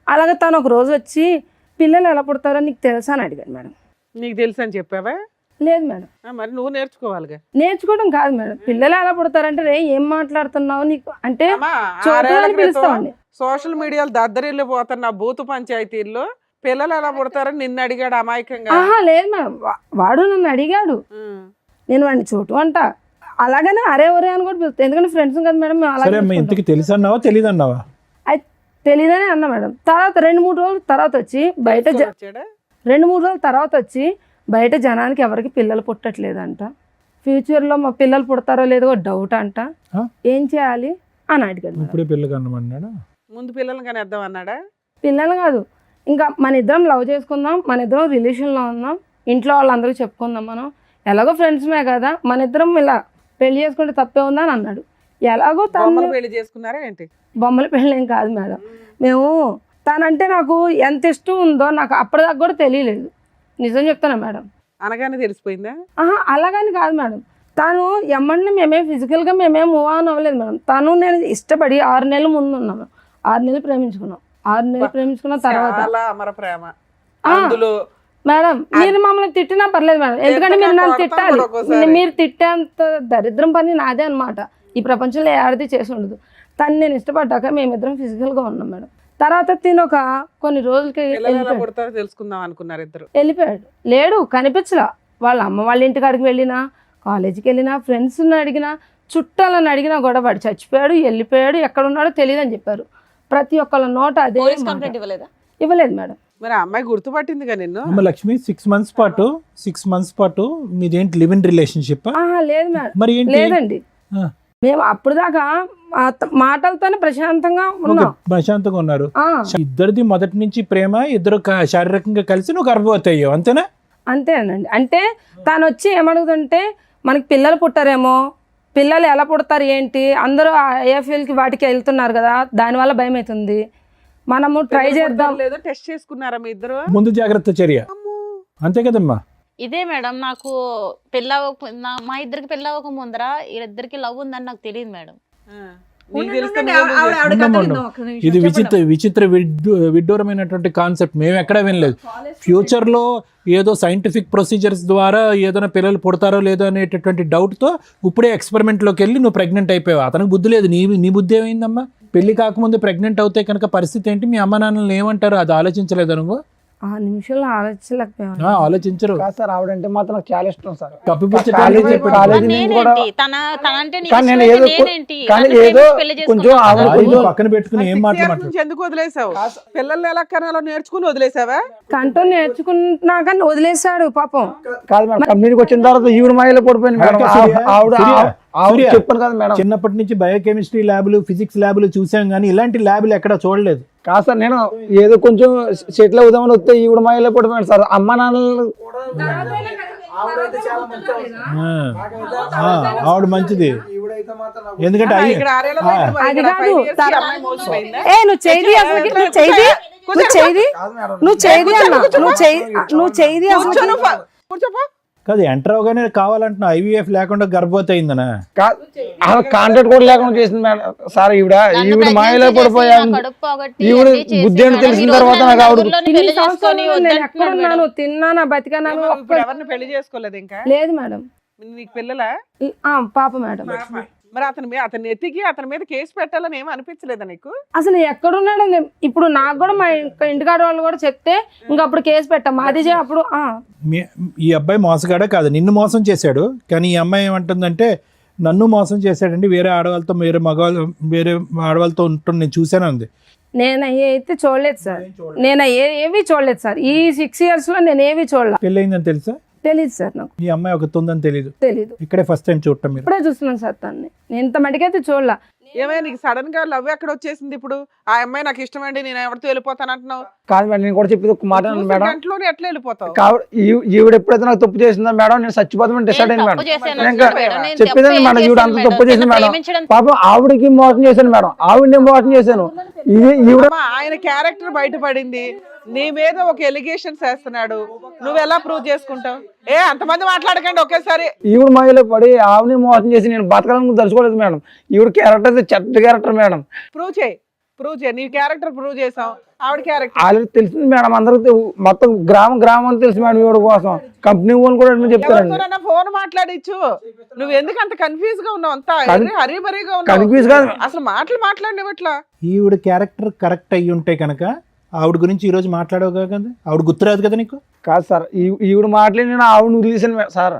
అలాగే తను ఒక రోజు వచ్చి పిల్లలు ఎలా పుడతారో నీకు తెలుసా అని అడిగాడు మేడం. నీకు తెలుసు అని చెప్పావా? లేదు మేడం. మరి నువ్వు నేర్చుకోవాలిగా. నేర్చుకోవడం కాదు మేడం, పిల్లలు ఎలా పుడతారంటే రే ఏం మాట్లాడుతున్నావు నీకు అంటే అమ్మా, చోటు 6 ఏళ్ల అని క్రితం పిలుస్తామండి. సోషల్ మీడియాలో దద్దరిల్లు పోతున్న బూతు పంచాయతీల్లో పిల్లలు ఎలా పుడతారని నిన్ను అడిగాడు అమాయకంగా. ఆహా లేదు మేడం, వాడు నన్ను అడిగాడు, నేను వాడిని చోటు అంట, అలాగనే అరే ఒరే అని కూడా పిలుస్తాను, ఎందుకంటే ఫ్రెండ్స్ కదా మేడం మేము సరే అమ్మా, అలాగే ఇంతకి తెలుసు అన్నావా తెలియదు అన్నావా? అయితే తెలీదని అన్నా మేడం. తర్వాత 2-3 రోజుల తర్వాత వచ్చి బయట వచ్చాడా? 2-3 రోజుల తర్వాత వచ్చి బయట జనానికి ఎవరికి పిల్లలు పుట్టట్లేదంట, ఫ్యూచర్లో మా పిల్లలు పుడతారో లేదో డౌట్ అంట, ఏం చేయాలి అని అడిగాడు మేడం. ఇప్పుడే పిల్లలు కన్నమన్నాడా? ముందు పిల్లల్ని కానీ వేద్దాం అన్నాడా? పిల్లలు కాదు, ఇంకా మన ఇద్దరం లవ్ చేసుకుందాం, మన ఇద్దరం రిలేషన్లో ఉందాం, ఇంట్లో వాళ్ళందరికీ చెప్పుకుందాం, మనం ఎలాగో ఫ్రెండ్స్మే కదా, మన ఇద్దరం ఇలా పెళ్లి చేసుకుంటే తప్పే ఉందా అని అన్నాడు. ఎలాగో తను పెళ్లి చేసుకున్నారా ఏంటి? బొమ్మల పెళ్ళి ఏం కాదు మేడం, మేము తనంటే నాకు ఎంత ఇష్టం ఉందో నాకు అప్పటిదాకా కూడా తెలియలేదు, నిజం చెప్తాను మేడం. అనగానే తెలిసిపోయిందా? ఆహా అలాగని కాదు మేడం, తను ఎమ్మడిని మేమేం ఫిజికల్గా మేమేం మూవ్ ఆన్ అవ్వలేదు మేడం. తను నేను ఇష్టపడి 6 నెలల ముందు ఉన్నాము, 6 నెలలు ప్రేమించుకున్నాం, 6 నెలలు ప్రేమించుకున్న తర్వాత చాలా అమర ప్రేమ అందులో. మేడం మీరు మమ్మల్ని తిట్టినా పర్లేదు మేడం, ఎందుకంటే మీరు నన్ను తిట్టాలి, మీరు తిట్టేంత దరిద్రం పని నాదే అనమాట. ఈ ప్రపంచంలో ఆడది చేసి ఉండదు. తను నేను ఇష్టపడ్డాక మేమిద్దరం ఫిజికల్గా ఉన్నాం మేడం. తర్వాత తిను ఒక కొన్ని రోజులకి పిల్లలు ఎలా పుడతారో తెలుసుకుందాం అనుకున్నారు ఇద్దరు. వెళ్ళిపోయాడు. లేడు, కనిపించలా. వాళ్ళ అమ్మ వాళ్ళ ఇంటికాడికి వెళ్ళినా, కాలేజీకి వెళ్ళినా, ఫ్రెండ్స్ని అడిగినా, చుట్టాలని అడిగినా కూడా వాడు చచ్చిపోయాడు, వెళ్ళిపోయాడు, ఎక్కడ ఉన్నాడో తెలియదు అని చెప్పారు. ప్రతి ఒక్కళ్ళ నోట అదే పోలీస్ మాట. కంప్లైంట్ ఇవ్వలేదా? ఇవ్వలేదు మేడం. మరి ఆ అమ్మాయి గుర్తుపట్టిందిగా నిన్ను. అమ్మ లక్ష్మి 6 months పాటు మీదేంటి లివ్ ఇన్ రిలేషన్షిప్? లేదు మేడం, మరి ఏంటి? లేదండి. ఆ. మేము అప్పుడు దాకా మాటలతోనే ప్రశాంతంగా ఉన్నాం. ప్రశాంతంగా ఉన్నారు. ఆ, ఇద్దరిది మొదటి నుంచి ప్రేమ, ఇద్దరు శారీరకంగా కలిసి నువ్వు గర్భవతి అయ్యావు, అంతేనా? అంతేనండి. అంటే తను వచ్చి ఏమడుగుతుంటే మనకి పిల్లలు పుట్టారేమో, పిల్లలు ఎలా పుడతారు ఏంటి, అందరూ ఐఎఫ్ఎల్కి వాటికి వెళ్తున్నారు కదా, దానివల్ల భయం అవుతుంది, మనము ట్రై చేద్దాం. లేదో టెస్ట్ చేసుకున్నారా మీ ఇద్దరు? ముందు జాగ్రత్త చర్య, అంతే కదమ్మా? ఇదే మేడం, నాకు మా ఇద్దరికి పెళ్ళి అవ్వక ముందర వీళ్ళిద్దరికి లవ్ ఉందని నాకు తెలియదు మేడం. ఇది విచిత్ర విడ్డూరమైనటువంటి కాన్సెప్ట్. మేము ఎక్కడా వినలేదు. ఫ్యూచర్ లో ఏదో సైంటిఫిక్ ప్రొసీజర్స్ ద్వారా ఏదైనా పిల్లలు పుడతారో లేదో అనేటటువంటి డౌట్ తో ఇప్పుడే ఎక్స్పెరిమెంట్ లోకి వెళ్ళి నువ్వు ప్రెగ్నెంట్ అయిపోయావు. అతనికి బుద్ధి లేదు, నీ బుద్ధి ఏమైందమ్మా? పెళ్లి కాకముందు ప్రెగ్నెంట్ అవుతే కనుక పరిస్థితి ఏంటి? మీ అమ్మ నాన్నలు ఏమంటారు? అది ఆలోచించలేదు నువ్వు? ఆ నిమిషంలో ఆలోచించలేకపోయాను. ఆలోచించరు. కాదు సార్, ఆవిడంటే మాత్రం నాకు చాలా ఇష్టం సార్. కప్పిపుచ్చటానికి కాలేజీ నుంచి కూడా కానీ నేను ఏదో కొంచెం ఆవిడ పక్కన పెట్టుకుని ఏం మాట్లాడు నుంచి ఎందుకు వదిలేసావు? పిల్లల్ని ఎలా కనాలో నేర్చుకుని వదిలేసావా? కంట్రోల్ నేర్చుకున్నాక వదిలేశాడు పాపం. కాదు మేడం, కంపెనీకి వచ్చిన తర్వాత ఈవిడ మాయలో పడిపోయింది మేడం. ఆవిడ చెప్పాను కదా మేడం, చిన్నప్పటి నుంచి బయోకెమిస్ట్రీ ల్యాబ్లు, ఫిజిక్స్ ల్యాబ్లు చూసాం కానీ ఇలాంటి ల్యాబ్లు ఎక్కడ చూడలేదు. కాదు సార్, నేను ఏదో కొంచెం సెటిల్ అవుదామని వస్తే ఈవిడ మాయలో పడిపోయాను సార్. అమ్మ నాన్నలు ఆవిడ మంచిది, ఎందుకంటే ఇక్కడ ఆరేళ్ళ బయట అది కాదు. అమ్మాయి మోసపోయిందా? నువ్వు చేయి అసలు, నువ్వు చేయి అసలు. కూర్చోపా. కాదు, ఎంటర్ అవగానే కావాలంటున్నా ఐవీఎఫ్ లేకుండా గర్భవతి అయిందనా? కాంట్రాక్ట్ కూడా లేకుండా చేసింది మేడం సార్. ఈవిడ మాయలో పడిపోయాను. ఈవిడ బుద్ధి అని తెలిసిన తర్వాత నాకు ఆవిడ ఎక్కడున్నాను, తిన్నానా, బతికాను. ఇప్పుడు ఎవరిని పెళ్లి చేసుకోలేదు ఇంకా? లేదు మేడం. నీకు పిల్లలా? పాప మేడం. మరి అతన్ని ఎత్తికి అతని మీద కేసు పెట్టాలని ఏమి అనిపించలేదా నీకు? అసలు ఎక్కడున్నాడు? ఇప్పుడు నాకు కూడా మా ఇంటికాడ వాళ్ళు కూడా చెప్తే ఇంకా అప్పుడు కేసు పెట్టాం. మాది అప్పుడు ఈ అబ్బాయి మోసగాడే కాదు, నిన్ను మోసం చేశాడు. కానీ ఈ అమ్మాయి ఏమంటుందంటే నన్ను మోసం చేశాడండి, వేరే ఆడవాళ్ళతో వేరే ఆడవాళ్ళతో ఉంటుంది, నేను చూశాను అంది. నేను అయితే చూడలేదు సార్, నేను ఏవి చూడలేదు సార్. ఈ 6 years లో నేను ఏవి చూడలేదు. పెళ్ళయిందని తెలుసా? తెలీదు సార్ నాకు. ఈ అమ్మాయి ఒక ఉందని తెలీదు? ఇక్కడే ఫస్ట్ టైం చూడటం మీరు? ఇప్పుడే చూస్తున్నాను సార్ తన్ని. నేను ఇంత మటుకైతే చూడలా. ఏమైనా నీకు సడన్ గా లవ్ ఎక్కడ వచ్చేసింది? ఇప్పుడు ఆ అమ్మాయి నాకు ఇష్టమండి, నేను ఎవరితో వెళ్ళిపోతాను అంటున్నావు. కాదు మేడం, నేను కూడా చెప్పేది ఒక మాట మేడం. గంటలోనే ఎట్లా వెళ్ళిపోతావు? ఈవిడ ఎప్పుడైతే నాకు తప్పు చేసిందో మేడం, నేను చచ్చిపోతామని డిసైడ్ అయింది మేడం. చెప్పేదండి మేడం, ఈవిడ అంత తప్పు చేసింది మేడం. పాపం ఆవిడకి మోసం చేశాను మేడం, ఆవిడని మోసం చేశాను. ఆయన క్యారెక్టర్ బయటపడింది, నీ మీద ఒక ఎలిగేషన్స్ వేస్తున్నాడు, నువ్వు ఎలా ప్రూవ్ చేసుకుంటావు? అంతమంది మాట్లాడకండి ఒకేసారి. ఈవిడ మాయలో పడి ఆవిడని మోసం చేసి నేను బతకాలని తెలుసుకోలేదు మేడం. ఈవిడ క్యారెక్టర్ చెడ్డ క్యారెక్టర్ మేడం. ప్రూవ్ చేయి. నీ క్యారెక్టర్ ప్రూవ్ చేసాం, ఆవిడ క్యారెక్టర్ ఆల్రెడీ తెలిసింది మేడం. అందరికి మొత్తం గ్రామం తెలుసు మేడం. ఈవిడ కోసం కంపెనీ వాళ్ళు కూడా చెప్తారండి. ఫోన్ మాట్లాడిచ్చు. నువ్వు ఎందుకు అంత కన్ఫ్యూజ్ గా ఉన్నావు? అంతా హరిబరిగా కన్ఫ్యూజ్ గా అసలు మాట్లాడినట్లా. ఈవిడ క్యారెక్టర్ కరెక్ట్ అయ్యి ఉంటే కనుక ఆవిడ గురించి ఈ రోజు మాట్లాడవు కదా, ఆవిడ గుర్తురాదు కదా నీకు? కాదు సార్, ఈవిడ మాటలు నేను ఆవిడ వదిలేసాను సార్.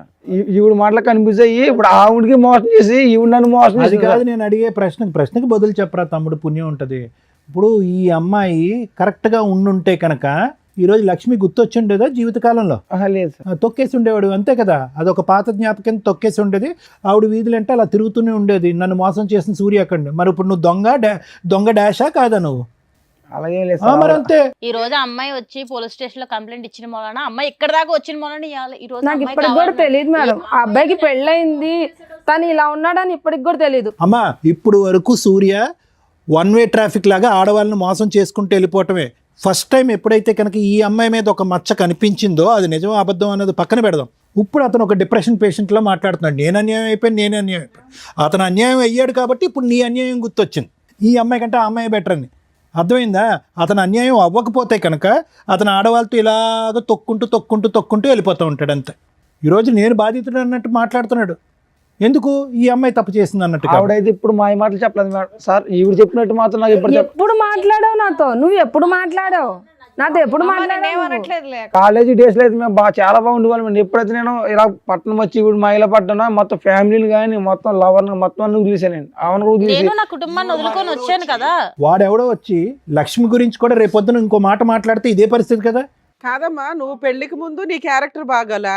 ఈవిడ మాటలు కనిపిస్తే ఇప్పుడు ఆవిడకి మోసం చేసి ఈవిడ నన్ను మోసం చేసి కాదు. నేను అడిగే ప్రశ్నకి బదులు చెప్పరా తమ్ముడు, పుణ్యం ఉంటుంది. ఇప్పుడు ఈ అమ్మాయి కరెక్ట్ గా ఉండుంటే కనుక ఈ రోజు లక్ష్మి గుర్తొచ్చి ఉండేదా జీవితకాలంలో? లేదు సార్, తొక్కేసి ఉండేవాడు, అంతే కదా. అదొక పాత జ్ఞాపకం, తొక్కేసి ఉండేది. ఆవిడ వీధులంటే అలా తిరుగుతూనే ఉండేది, నన్ను మోసం చేసిన సూర్యకండి. మరి ఇప్పుడు నువ్వు దొంగ డాషా కాదా నువ్వు? అలాగే లేదు మరి అంతే. ఈ రోజు అమ్మాయి వచ్చి పోలీస్ స్టేషన్ లో కంప్లైంట్ ఇచ్చిన మూలన, అమ్మాయి ఇక్కడ దాకా వచ్చిన మూలన ఈ రోజు నాకు ఇప్పటికి కూడా తెలియదు మేడం. ఆ అబ్బాయికి పెళ్ళయింది, తను ఇలా ఉన్నాడని ఇప్పటికి కూడా తెలియదు. అమ్మా, ఇప్పుడు వరకు సూర్య 1-way ట్రాఫిక్ లాగా ఆడవాళ్ళని మోసం చేసుకుంటూ వెళ్ళిపోవటమే. ఫస్ట్ టైం ఎప్పుడైతే కనుక ఈ అమ్మాయి మీద ఒక మచ్చ కనిపించిందో, అది నిజం అబద్ధం అనేది పక్కన పెడదాం. ఇప్పుడు అతను ఒక డిప్రెషన్ పేషెంట్లో మాట్లాడుతున్నాడు. నేను అన్యాయం అయిపోయాను. అతను అన్యాయం అయ్యాడు కాబట్టి ఇప్పుడు నీ అన్యాయం గుర్తొచ్చింది. ఈ అమ్మాయి కంటే ఆ అమ్మాయి బెటర్ అని అర్థమైందా? అతను అన్యాయం అవ్వకపోతే కనుక అతను ఆడవాళ్ళతో ఇలాగ తొక్కుంటూ వెళ్ళిపోతూ ఉంటాడు అంతే. ఈరోజు నేను బాధితుడు అన్నట్టు మాట్లాడుతున్నాడు. ఎందుకు ఈ అమ్మాయి తప్పు చేసింది అన్నట్టుగా. ఆవిడైతే ఇప్పుడు మా మాటలు చెప్పలేదు మేడం సార్. ఈవిడ చెప్పినట్టు మాత్రం నాకు ఇప్పుడు ఎప్పుడు మాట్లాడావు నాతో? నువ్వు ఎప్పుడు మాట్లాడావు నాతో? ఎప్పుడు మాట్లాడావు? ఏమనట్లేదులే. కాలేజీ డేస్ లో అయితే మేము చాలా బాగుండేవాళ్ళం. ఎప్పుడైతే నేను ఇలా పట్టణం వచ్చి ఇప్పుడు మహిళ పట్టణం మొత్తం ఫ్యామిలీని కానీ మొత్తం లవర్ని మొత్తం అన్ని వదిలేసాను. ఆమెను వదిలేసి నేను నా కుటుంబాన్ని వదులుకొని వచ్చాను కదా. వాడెవడో వచ్చి లక్ష్మి గురించి కూడా రేపొద్దున ఇంకో మాట మాట్లాడితే ఇదే పరిస్థితి కదా. కాదమ్మా, నువ్వు పెళ్లికి ముందు నీ క్యారెక్టర్ బాగాల,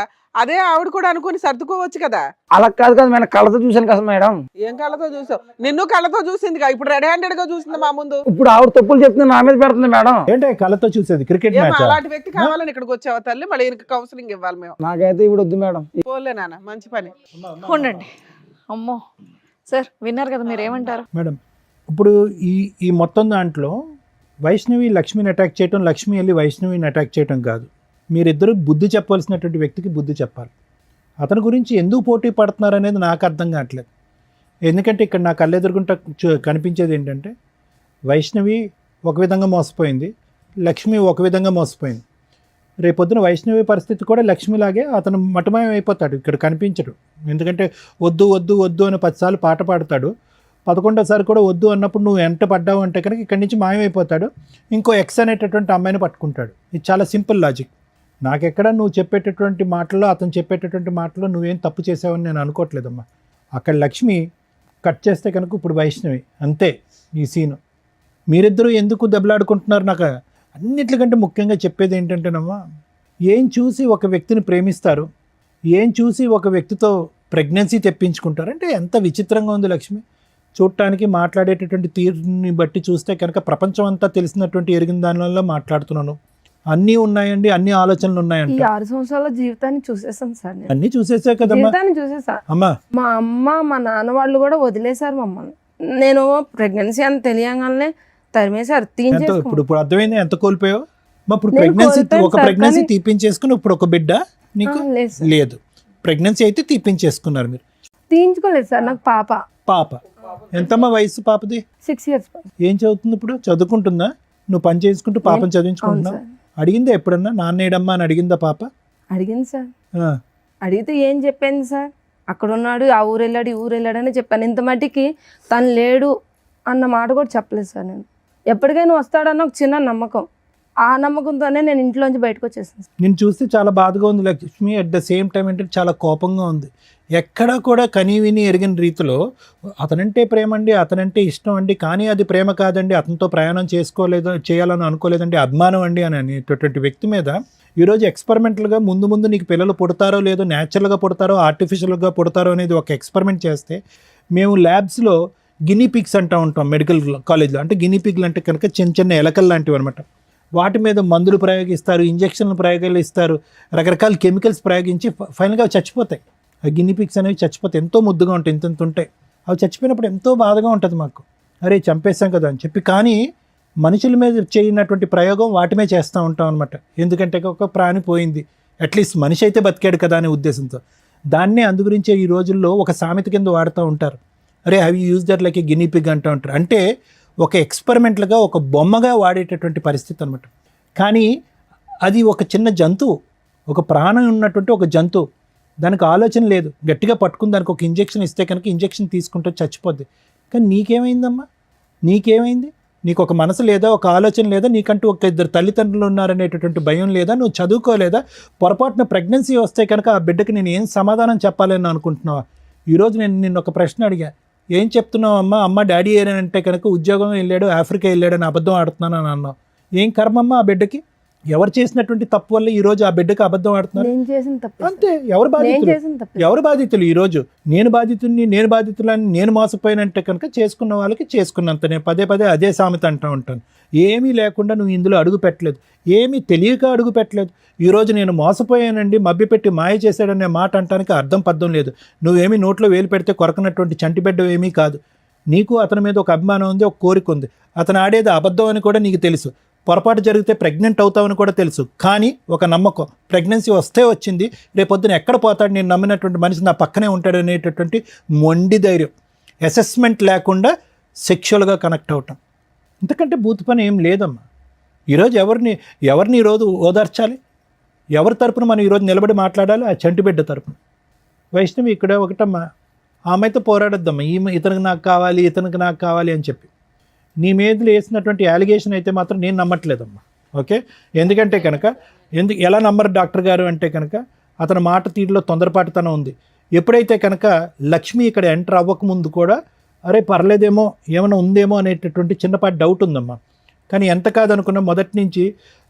అదే ఆవిడ కూడా అనుకుని సర్దుకోవచ్చు కదా. అలా కాదు కదా మేడం, కళ్ళతో చూశాను కదా మేడం. ఏం కళ్ళతో చూసావు? నిన్ను కళ్ళతో చూసింది, ఇప్పుడు రెడ్ హ్యాండెడ్ గా చూసింది మా ముందు. ఇప్పుడు ఆవిడ తప్పులు చెప్తుంది నా మీద పెడుతుంది మేడం. ఏంటంటే కళ్ళతో చూసేది క్రికెట్ ఏమో మ్యాచ్. అలాంటి వ్యక్తి కావాలని ఇక్కడికి వచ్చావా తల్లి? మళ్ళీ ఈయనకి కౌన్సిలింగ్ ఇవ్వాలి మేము. నాకైతే ఇప్పుడు వద్దు మేడం. పోలే నాన్న, మంచి పని. ఉండండి. అమ్మో సార్, విన్నారు కదా, మీరు ఏమంటారు? మేడం ఇప్పుడు ఈ మొత్తం దాంట్లో వైష్ణవి లక్ష్మిని అటాక్ చేయటం, లక్ష్మి వెళ్ళి వైష్ణవిని అటాక్ చేయటం కాదు. మీరిద్దరూ బుద్ధి చెప్పవలసినటువంటి వ్యక్తికి బుద్ధి చెప్పాలి. అతని గురించి ఎందుకు పోటీ పడుతున్నారు అనేది నాకు అర్థం కావట్లేదు. ఎందుకంటే ఇక్కడ నా కళ్ళెదురుగుంటా కనిపించేది ఏంటంటే వైష్ణవి ఒక విధంగా మోసపోయింది, లక్ష్మి ఒక విధంగా మోసపోయింది. రేపొద్దున వైష్ణవి పరిస్థితి కూడా లక్ష్మిలాగే అతను మటమయం అయిపోతాడు, ఇక్కడ కనిపించడు. ఎందుకంటే వద్దు వద్దు వద్దు అని 10 సార్లు పాట పాడతాడు, 11వ కూడా వద్దు అన్నప్పుడు నువ్వు ఎంట పడ్డావు అంటే కనుక ఇక్కడి నుంచి మాయమైపోతాడు, ఇంకో ఎక్స్ అనేటటువంటి అమ్మాయిని పట్టుకుంటాడు. ఇది చాలా సింపుల్ లాజిక్. నాకెక్కడ నువ్వు చెప్పేటటువంటి మాటల్లో, అతను చెప్పేటటువంటి మాటల్లో నువ్వేం తప్పు చేసావని నేను అనుకోవట్లేదమ్మా. అక్కడ లక్ష్మి కట్ చేస్తే కనుక ఇప్పుడు వైష్ణవి, అంతే ఈ సీను. మీరిద్దరూ ఎందుకు దెబ్బలాడుకుంటున్నారు? నాకు అన్నిటికంటే ముఖ్యంగా చెప్పేది ఏంటంటేనమ్మా, ఏం చూసి ఒక వ్యక్తిని ప్రేమిస్తారు, ఏం చూసి ఒక వ్యక్తితో ప్రెగ్నెన్సీ తెప్పించుకుంటారు అంటే ఎంత విచిత్రంగా ఉంది లక్ష్మి. చూడటానికి మాట్లాడేటటువంటి తీరుని బట్టి చూస్తే కనుక ప్రపంచం అంతా తెలిసినటువంటి ఎరిగిన దానివల్ల మాట్లాడుతున్నాను. అన్నీ ఉన్నాయండి, అన్ని ఆలోచనలు ఈ ఉన్నాయంట. 6 సంవత్సరాల జీవితాన్ని చూసేసాను సార్ నేను. అన్నీ చూసేసా కదమ్మా. జీవితాన్ని చూసేసా. అమ్మా మా అమ్మ మా నాన్న వాళ్ళు కూడా వదిలేశారు మమ్మల్ని. నేను ప్రెగ్నెన్సీ అని తెలియగానే తరిమేశారు, ఎంత తీయించేసుకున్నాను. ఇప్పుడు అర్థమైంది ఎంత కోల్పోయావు. ఇప్పుడు నేను ప్రెగ్నెన్సీ, కోల్పోయాను ఒక సార్, ప్రెగ్నెన్సీ కానీ- తీపించేసుకుని ఇప్పుడు ఒక బిడ్డ నీకు లేదు సార్, లేదు. ప్రెగ్నెన్సీ అయితే తీపించేసుకున్నారు మీరు. తీయించుకోలేదు సార్. నాకు పాప ఎంతమ్మా వయసు పాపది? 6 years. ఏం చదువుతుంది ఇప్పుడు? చదువుకుంటుందా? నువ్వు పని చేసుకుంటూ పాపను అవును చదివించుకుంటున్నావు? సార్. అడిగిందా ఎప్పుడన్నా నాన్న ఏడమ్మా అని అడిగిందా పాప? అడిగింది సార్. ఆ, అడిగితే ఏం చెప్పింది సార్, అక్కడ ఉన్నాడు, ఆ ఊరు వెళ్ళాడు, ఈ ఊరు వెళ్ళాడు అని చెప్పాను. ఇంత మట్టికి తను లేడు అన్న మాట కూడా చెప్పలేదు సార్. నేను ఎప్పటికైనా వస్తాడన్న ఒక చిన్న నమ్మకం, ఆ నమ్మకంతోనే నేను ఇంట్లోంచి బయటకు వచ్చేసాను. నేను చూస్తే చాలా బాధగా ఉంది Lakshmi. At the same time అంటే చాలా కోపంగా ఉంది. ఎక్కడా కూడా కనీవిని ఎరిగిన రీతిలో అతనంటే ప్రేమ అండి, అతనంటే ఇష్టం అండి, కానీ అది ప్రేమ కాదండి, అతనితో ప్రయాణం చేయాలని అనుకోలేదండి, అభిమానం అండి అని అనేటటువంటి వ్యక్తి మీద ఈరోజు ఎక్స్పెరిమెంటల్గా ముందు ముందు నీకు పిల్లలు పుడతారో లేదో, న్యాచురల్గా పుడతారో ఆర్టిఫిషియల్గా పుడతారో అనేది ఒక ఎక్స్పెరిమెంట్ చేస్తే, మేము ల్యాబ్స్లో గినీ పిగ్స్ అంటూ ఉంటాం మెడికల్ కాలేజ్లో. అంటే గినీ పిగ్లు అంటే కనుక చిన్న చిన్న ఎలకలు లాంటివి అనమాట. వాటి మీద మందులు ప్రయోగిస్తారు, ఇంజక్షన్లు ప్రయోగాలు ఇస్తారు, రకరకాల కెమికల్స్ ప్రయోగించి ఫైనల్గా చచ్చిపోతాయి. ఆ గినీ పిగ్స్ అనేవి చచ్చిపోతాయి. ఎంతో ముద్దుగా ఉంటాయి, ఇంత ఉంటాయి. అవి చచ్చిపోయినప్పుడు ఎంతో బాధగా ఉంటుంది మాకు, అరే చంపేస్తాం కదా అని చెప్పి. కానీ మనుషుల మీద చేయనటువంటి ప్రయోగం వాటి మీద చేస్తూ ఉంటాం అనమాట. ఎందుకంటే ఒక ప్రాణి పోయింది, అట్లీస్ట్ మనిషి అయితే బతికాడు కదా అనే ఉద్దేశంతో. దాన్నే అందుగురించే ఈ రోజుల్లో ఒక సామెత కింద వాడుతూ ఉంటారు, అరే have you use that like a guinea pig అంటూ ఉంటారు. అంటే ఒక ఎక్స్పెరిమెంట్లుగా, ఒక బొమ్మగా వాడేటటువంటి పరిస్థితి అనమాట. కానీ అది ఒక చిన్న జంతువు, ఒక ప్రాణం ఉన్నటువంటి ఒక జంతువు, దానికి ఆలోచన లేదు. గట్టిగా పట్టుకుని దానికి ఒక ఇంజెక్షన్ ఇస్తే కనుక ఇంజెక్షన్ తీసుకుంటే చచ్చిపోద్ది. కానీ నీకేమైందమ్మా? నీకేమైంది? నీకు ఒక మనసు లేదా, ఒక ఆలోచన లేదా, నీకంటూ ఒక 2 తల్లిదండ్రులు ఉన్నారనేటటువంటి భయం లేదా, నువ్వు చదువుకోలేదా? పొరపాటున ప్రెగ్నెన్సీ వస్తే కనుక ఆ బిడ్డకి నేను ఏం సమాధానం చెప్పాలని అనుకుంటున్నావా? ఈరోజు నేను నిన్ను ఒక ప్రశ్న అడిగా, ఏం చెప్తున్నావు అమ్మ డాడీ ఏనంటే కనుక ఉద్యోగం వెళ్ళాడు, ఆఫ్రికా వెళ్ళాడని అబద్ధం ఆడుతున్నాను అని అన్నావు. ఏం కర్మమ్మ ఆ బిడ్డకి? ఎవరు చేసినటువంటి తప్పు వల్ల ఈరోజు ఆ బిడ్డకి అబద్ధం ఆడుతున్నారు? నేను చేసిన తప్పు. అంతే. ఎవరు బాధితులు? ఈరోజు నేను బాధితులని నేను మోసపోయినంటే కనుక చేసుకున్న వాళ్ళకి చేసుకున్నంత. నేను పదే అదే సామెత అంటూ ఉంటాను. ఏమీ లేకుండా నువ్వు ఇందులో అడుగు పెట్టలేదు, ఏమీ తెలియక అడుగు పెట్టలేదు. ఈరోజు నేను మోసపోయానండి, మభ్యపెట్టి మాయ చేశాడనే మాట అంటానికి అర్థం పద్ధం లేదు. నువ్వేమీ నోట్లో వేలు పెడితే కొరకనటువంటి చంటిబిడ్డ ఏమీ కాదు. నీకు అతని మీద ఒక అభిమానం ఉంది, ఒక కోరిక ఉంది. అతను ఆడేది అబద్ధం అని కూడా నీకు తెలుసు. పొరపాటు జరిగితే ప్రెగ్నెంట్ అవుతావని కూడా తెలుసు. కానీ ఒక నమ్మకం, ప్రెగ్నెన్సీ వస్తే వచ్చింది, రేపొద్దున ఎక్కడ పోతాడు, నేను నమ్మినటువంటి మనిషి నా పక్కనే ఉంటాడు అనేటటువంటి మొండి ధైర్యం. అసెస్మెంట్ లేకుండా సెక్షువల్గా కనెక్ట్ అవటం, ఇంతకంటే బూత్ పని ఏం లేదమ్మా. ఈరోజు ఎవరిని ఈరోజు ఓదార్చాలి? ఎవరి తరపున మనం ఈరోజు నిలబడి మాట్లాడాలి? ఆ చంటిబిడ్డ తరపున. వైష్ణవి ఇక్కడ ఒకటమ్మా, ఆమెతో పోరాడొద్దమ్మా, ఇతనికి నాకు కావాలి, ఇతనికి నాకు కావాలి అని చెప్పి. నీ మీద వేసినటువంటి అలిగేషన్ అయితే మాత్రం నేను నమ్మట్లేదమ్మా. ఓకే, ఎందుకంటే కనుక ఎలా నమ్మరు డాక్టర్ గారు అంటే కనుక అతని మాట తీరులో తొందరపాటుతనం ఉంది. ఎప్పుడైతే కనుక లక్ష్మి ఇక్కడ ఎంటర్ అవ్వకముందు కూడా అరే పర్లేదేమో, ఏమైనా ఉందేమో అనేటటువంటి చిన్నపాటి డౌట్ ఉందమ్మా. కానీ ఎంత కాదనుకున్నా మొదటి నుంచి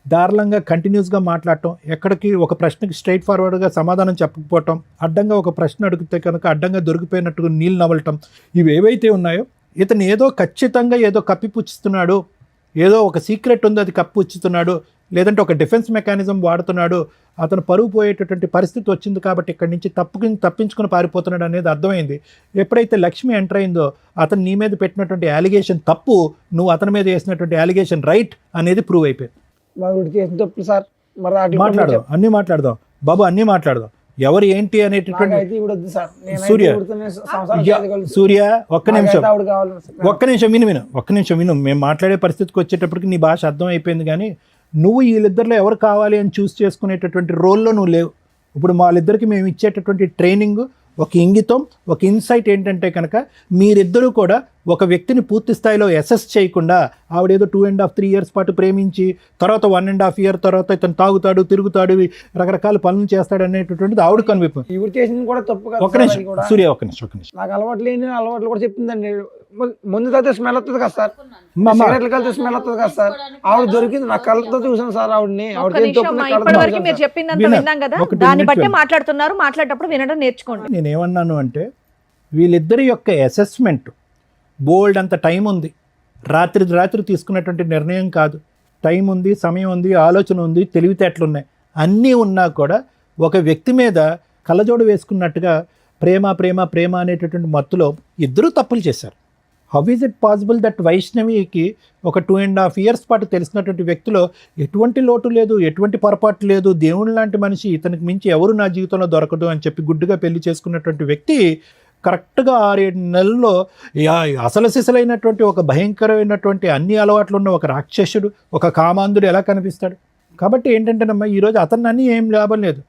దారుణంగా కంటిన్యూస్గా మాట్లాడటం, ఎక్కడికి ఒక ప్రశ్నకి స్ట్రైట్ ఫార్వర్డ్గా సమాధానం చెప్పకపోవటం, అడ్డంగా ఒక ప్రశ్న అడిగితే కనుక అడ్డంగా దొరికిపోయినట్టుగా నీళ్ళు నవలటం, ఇవి ఏవైతే ఉన్నాయో ఇతను ఏదో ఖచ్చితంగా ఏదో కప్పిపుచ్చుతున్నాడు, ఏదో ఒక సీక్రెట్ ఉంది అది కప్పిపుచ్చుతున్నాడు, లేదంటే ఒక డిఫెన్స్ మెకానిజం వాడుతున్నాడు, అతను పరువు పోయేటటువంటి పరిస్థితి వచ్చింది కాబట్టి ఇక్కడి నుంచి తప్పించుకుని పారిపోతున్నాడు అనేది అర్థమైంది. ఎప్పుడైతే లక్ష్మి ఎంటర్ అయిందో అతను నీ మీద పెట్టినటువంటి అలిగేషన్ తప్పు, నువ్వు అతని మీద వేసినటువంటి అలిగేషన్ రైట్ అనేది ప్రూవ్ అయిపోయింది. మరి చేసిన తప్పు సార్, మరి మాట్లాడదాం, అన్నీ మాట్లాడదాం బాబు, అన్నీ మాట్లాడదాం. ఎవరు ఏంటి అనేటటువంటి సూర్య ఒక్క నిమిషం విను. మేము మాట్లాడే పరిస్థితికి వచ్చేటప్పటికి నీ భాష అర్థం అయిపోయింది. కానీ నువ్వు వీళ్ళిద్దరిలో ఎవరు కావాలి అని చూస్ చేసుకునేటటువంటి రోల్లో నువ్వు లేవు. ఇప్పుడు వాళ్ళిద్దరికి మేము ఇచ్చేటటువంటి ట్రైనింగ్, ఒక ఇంగితం, ఒక ఇన్సైట్ ఏంటంటే కనుక మీరిద్దరూ కూడా ఒక వ్యక్తిని పూర్తి స్థాయిలో అసెస్ చేయకుండా ఆవిడేదో 2.5-3 years పాటు ప్రేమించి తర్వాత 1.5 year తర్వాత ఇతను తాగుతాడు, తిరుగుతాడు, రకరకాల పనులు చేస్తాడు అనేటటువంటిది ఆవిడ కనిపిస్తుంది. ఇవి చేసింది కూడా తప్పు కదా. ఒక నిమిషం సూర్య, ఒక నిమిషం. నాకు అలవాటు లేని అలవాట్లు కూడా చెప్తుందండి. ముందు తాగితే స్మెల్ వస్తుంది కదా సార్, సిగరెట్లు కలితే స్మెల్ వస్తుంది కదా సార్. ఆవిడ దొరికింది, నా కళ్ళతో చూసాను సార్ ఆవిడని. ఇప్పటి వరకు మీరు చెప్పిందంతా విన్నాం కదా, దాన్ని బట్టే మాట్లాడుతున్నారు. మాట్లాడేటప్పుడు వినడం నేర్చుకోండి. నేనేమన్నాను అంటే వీళ్ళిద్దరి యొక్క అసెస్మెంట్ బోల్డ్ అంత టైం ఉంది, రాత్రి తీసుకున్నటువంటి నిర్ణయం కాదు. టైం ఉంది, సమయం ఉంది, ఆలోచన ఉంది, తెలివితేటలు ఉన్నాయి, అన్నీ ఉన్నా కూడా ఒక వ్యక్తి మీద కళ్ళజోడు వేసుకున్నట్టుగా ప్రేమ ప్రేమ ప్రేమ అనేటటువంటి మత్తులో ఇద్దరూ తప్పులు చేశారు. How is it possible that వైష్ణవికి ఒక 2.5 years పాటు తెలిసినటువంటి వ్యక్తిలో ఎటువంటి లోటు లేదు, ఎటువంటి పొరపాటు లేదు, దేవుని లాంటి మనిషి, ఇతనికి మించి ఎవరు నా జీవితంలో దొరకదు అని చెప్పి గుడ్డుగా పెళ్లి చేసుకున్నటువంటి వ్యక్తి కరెక్ట్గా 6-7 నెలల్లో అసలు సిసలైనటువంటి ఒక భయంకరమైనటువంటి అన్ని అలవాట్లు ఉన్న ఒక రాక్షసుడు, ఒక కామాంధుడు ఎలా కనిపిస్తాడు? కాబట్టి ఏంటంటేనమ్మా, ఈరోజు అతన్ని అన్నీ ఏం లాభం లేదు.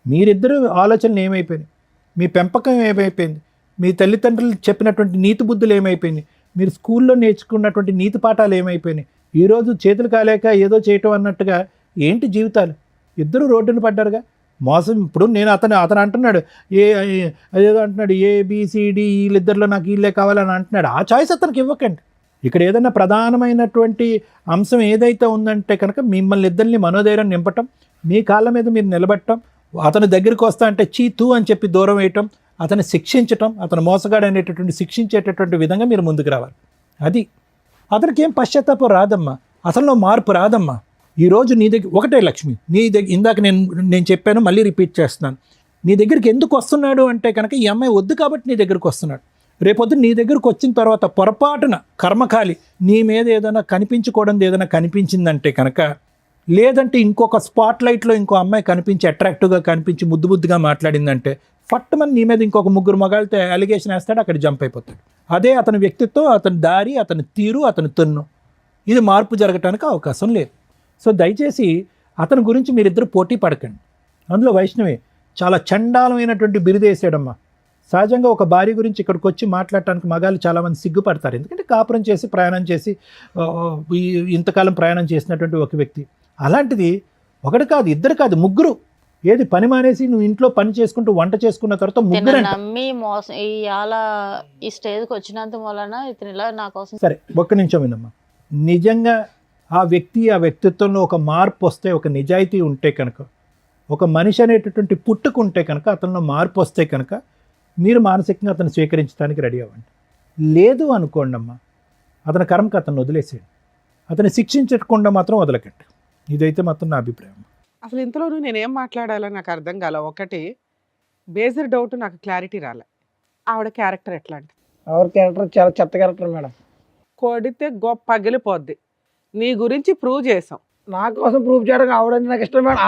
మీరిద్దరూ ఆలోచనలు ఏమైపోయినాయి, మీ పెంపకం ఏమైపోయింది, మీ తల్లిదండ్రులు చెప్పినటువంటి నీతి బుద్ధులు ఏమైపోయినాయి, మీరు స్కూల్లో నేర్చుకున్నటువంటి నీతి పాఠాలు ఏమైపోయినాయి? ఈరోజు చేతులు కాలేక ఏదో చేయటం అన్నట్టుగా ఏంటి జీవితాలు? ఇద్దరు రోడ్డున పడ్డారుగా. మోసం. ఇప్పుడు నేను అతను అంటున్నాడు అదేదో అంటున్నాడు ABCD వీళ్ళిద్దరిలో నాకు వీళ్ళే కావాలని అంటున్నాడు. ఆ చాయిస్ అతనికి ఇవ్వకండి. ఇక్కడ ఏదైనా ప్రధానమైనటువంటి అంశం ఏదైతే ఉందంటే కనుక మిమ్మల్ని ఇద్దరిని మనోధైర్యం నింపటం, మీ కాళ్ళ మీద మీరు నిలబెట్టడం, అతని దగ్గరికి వస్తా అంటే చీతూ అని చెప్పి దూరం వేయటం, అతన్ని శిక్షించటం, అతను మోసగాడు అనేటటువంటి శిక్షించేటటువంటి విధంగా మీరు ముందుకు రావాలి. అది అతనికి ఏం పశ్చాత్తాపం రాదమ్మా, అసలు మార్పు రాదమ్మా. ఈరోజు నీ దగ్గర ఒకటే లక్ష్మి, నీ దగ్గర ఇందాక నేను చెప్పాను, మళ్ళీ రిపీట్ చేస్తున్నాను. నీ దగ్గరికి ఎందుకు వస్తున్నాడు అంటే కనుక ఈ అమ్మాయి వద్దు కాబట్టి నీ దగ్గరికి వస్తున్నాడు. రేపొద్దు నీ దగ్గరకు వచ్చిన తర్వాత పొరపాటున కర్మకాలి నీ మీద ఏదైనా కనిపించకూడదు ఏదైనా కనిపించిందంటే కనుక, లేదంటే ఇంకొక స్పాట్ లైట్లో ఇంకో అమ్మాయి కనిపించి అట్రాక్టివ్గా కనిపించి ముద్దుగా మాట్లాడిందంటే ఫట్టుమని నీ మీద ఇంకొక 3 మగాళ్ళతో అలిగేషన్ వేస్తాడు, అక్కడ జంప్ అయిపోతాడు. అదే అతని వ్యక్తిత్వం, అతని దారి, అతని తీరు, అతని తన్ను, ఇది మార్పు జరగటానికి అవకాశం లేదు. సో దయచేసి అతని గురించి మీరిద్దరు పోటీ పడకండి. అందులో వైష్ణవి చాలా చండాలమైనటువంటి బిరుదేసాడమ్మా. సహజంగా ఒక భార్య గురించి ఇక్కడికి వచ్చి మాట్లాడటానికి మగాళ్ళు చాలామంది సిగ్గుపడతారు. ఎందుకంటే కాపురం చేసి ప్రయాణం చేసి ఇంతకాలం ప్రయాణం చేసినటువంటి ఒక వ్యక్తి. అలాంటిది ఒకటి కాదు, ఇద్దరు కాదు, 3. ఏది పని మానేసి నువ్వు ఇంట్లో పని చేసుకుంటూ వంట చేసుకున్న తర్వాత 3 నమ్మి మోసం ఈ స్టేజ్కి వచ్చినంత వలన ఇతను ఇలా నా కోసం. సరే ఒక్క నిమిషం వినమ్మా. నిజంగా ఆ వ్యక్తిత్వంలో ఒక మార్పు వస్తే, ఒక నిజాయితీ ఉంటే కనుక, ఒక మనిషి అనేటటువంటి పుట్టుకుంటే కనుక, అతనిలో మార్పు వస్తే కనుక మీరు మానసికంగా అతను స్వీకరించడానికి రెడీ అవ్వండి. లేదు అనుకోండి అమ్మా, అతని కర్మకు అతను వదిలేసేయండి. అతన్ని శిక్షించకుండా మాత్రం వదలకండి. ఇదైతే మాత్రం నా అభిప్రాయం. అసలు ఇంతలోనూ నేనేం మాట్లాడాలో నాకు అర్థం కాల. ఒకటి బేసిక్ డౌట్, నాకు క్లారిటీ రాలే. ఆవిడ క్యారెక్టర్ ఎట్లాంటి? ఆవిడ క్యారెక్టర్ చాలా చెత్త క్యారెక్టర్ మేడం. కొడితే గొప్ప పగిలిపోద్ది. నీ గురించి ప్రూవ్ చేసాం. నా కోసం ప్రూవ్ చేయడానికి ఆవిడంటే నాకు ఇష్టం మేడం.